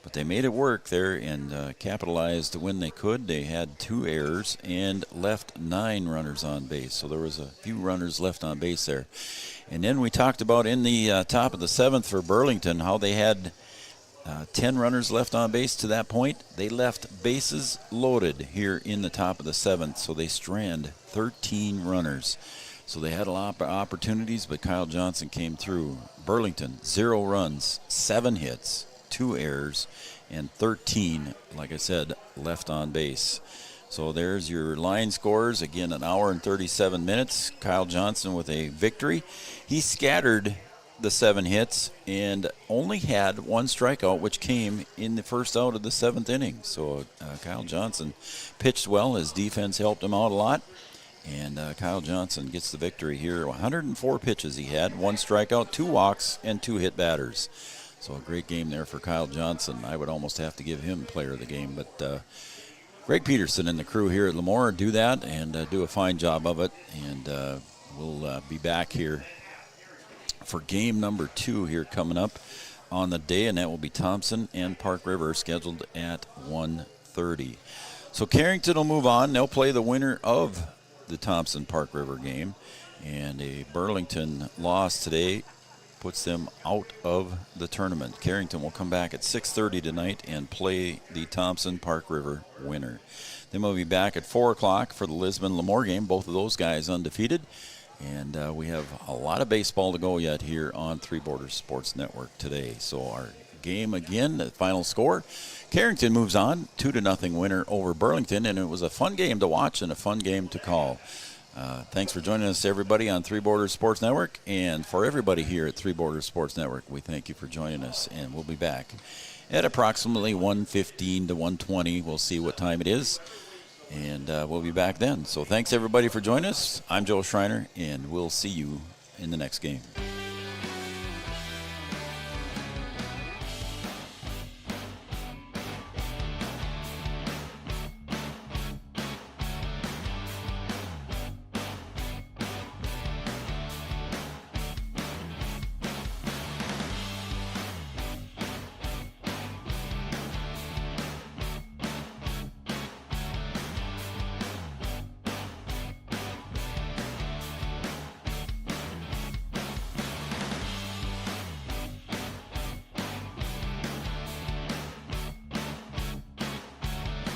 Speaker 1: But they made it work there and capitalized when they could. They had 2 errors and left 9 runners on base. So there was a few runners left on base there. And then we talked about in the top of the 7th for Burlington how they had 10 runners left on base to that point. They left bases loaded here in the top of the 7th. So they strand 13 runners. So they had a lot of opportunities, but Kyle Johnson came through. Burlington, 0 runs, 7 hits. 2 errors, and 13, like I said, left on base. So there's your line scores. Again, 1 hour and 37 minutes. Kyle Johnson with a victory. He scattered the 7 hits and only had 1 strikeout, which came in the first out of the 7th inning. So Kyle Johnson pitched well. His defense helped him out a lot. And Kyle Johnson gets the victory here. 104 pitches he had, 1 strikeout, 2 walks, and 2 hit batters. So a great game there for Kyle Johnson. I would almost have to give him player of the game. But Greg Peterson and the crew here at Lemoore do that and do a fine job of it. And we'll be back here for game number 2 here coming up on the day. And that will be Thompson and Park River scheduled at 1:30. So Carrington will move on. They'll play the winner of the Thompson-Park River game. And a Burlington loss today puts them out of the tournament. Carrington will come back at 6:30 tonight and play the Thompson-Park River winner. Then we'll be back at 4 o'clock for the Lisbon-Lemoore game. Both of those guys undefeated. And we have a lot of baseball to go yet here on Three Borders Sports Network today. So our game again, the final score, Carrington moves on, 2-0 winner over Burlington. And it was a fun game to watch and a fun game to call. Thanks for joining us, everybody, on Three Borders Sports Network. And for everybody here at Three Borders Sports Network, we thank you for joining us. And we'll be back at approximately 1:15 to 1:20. We'll see what time it is. And we'll be back then. So thanks, everybody, for joining us. I'm Joe Schreiner, and we'll see you in the next game.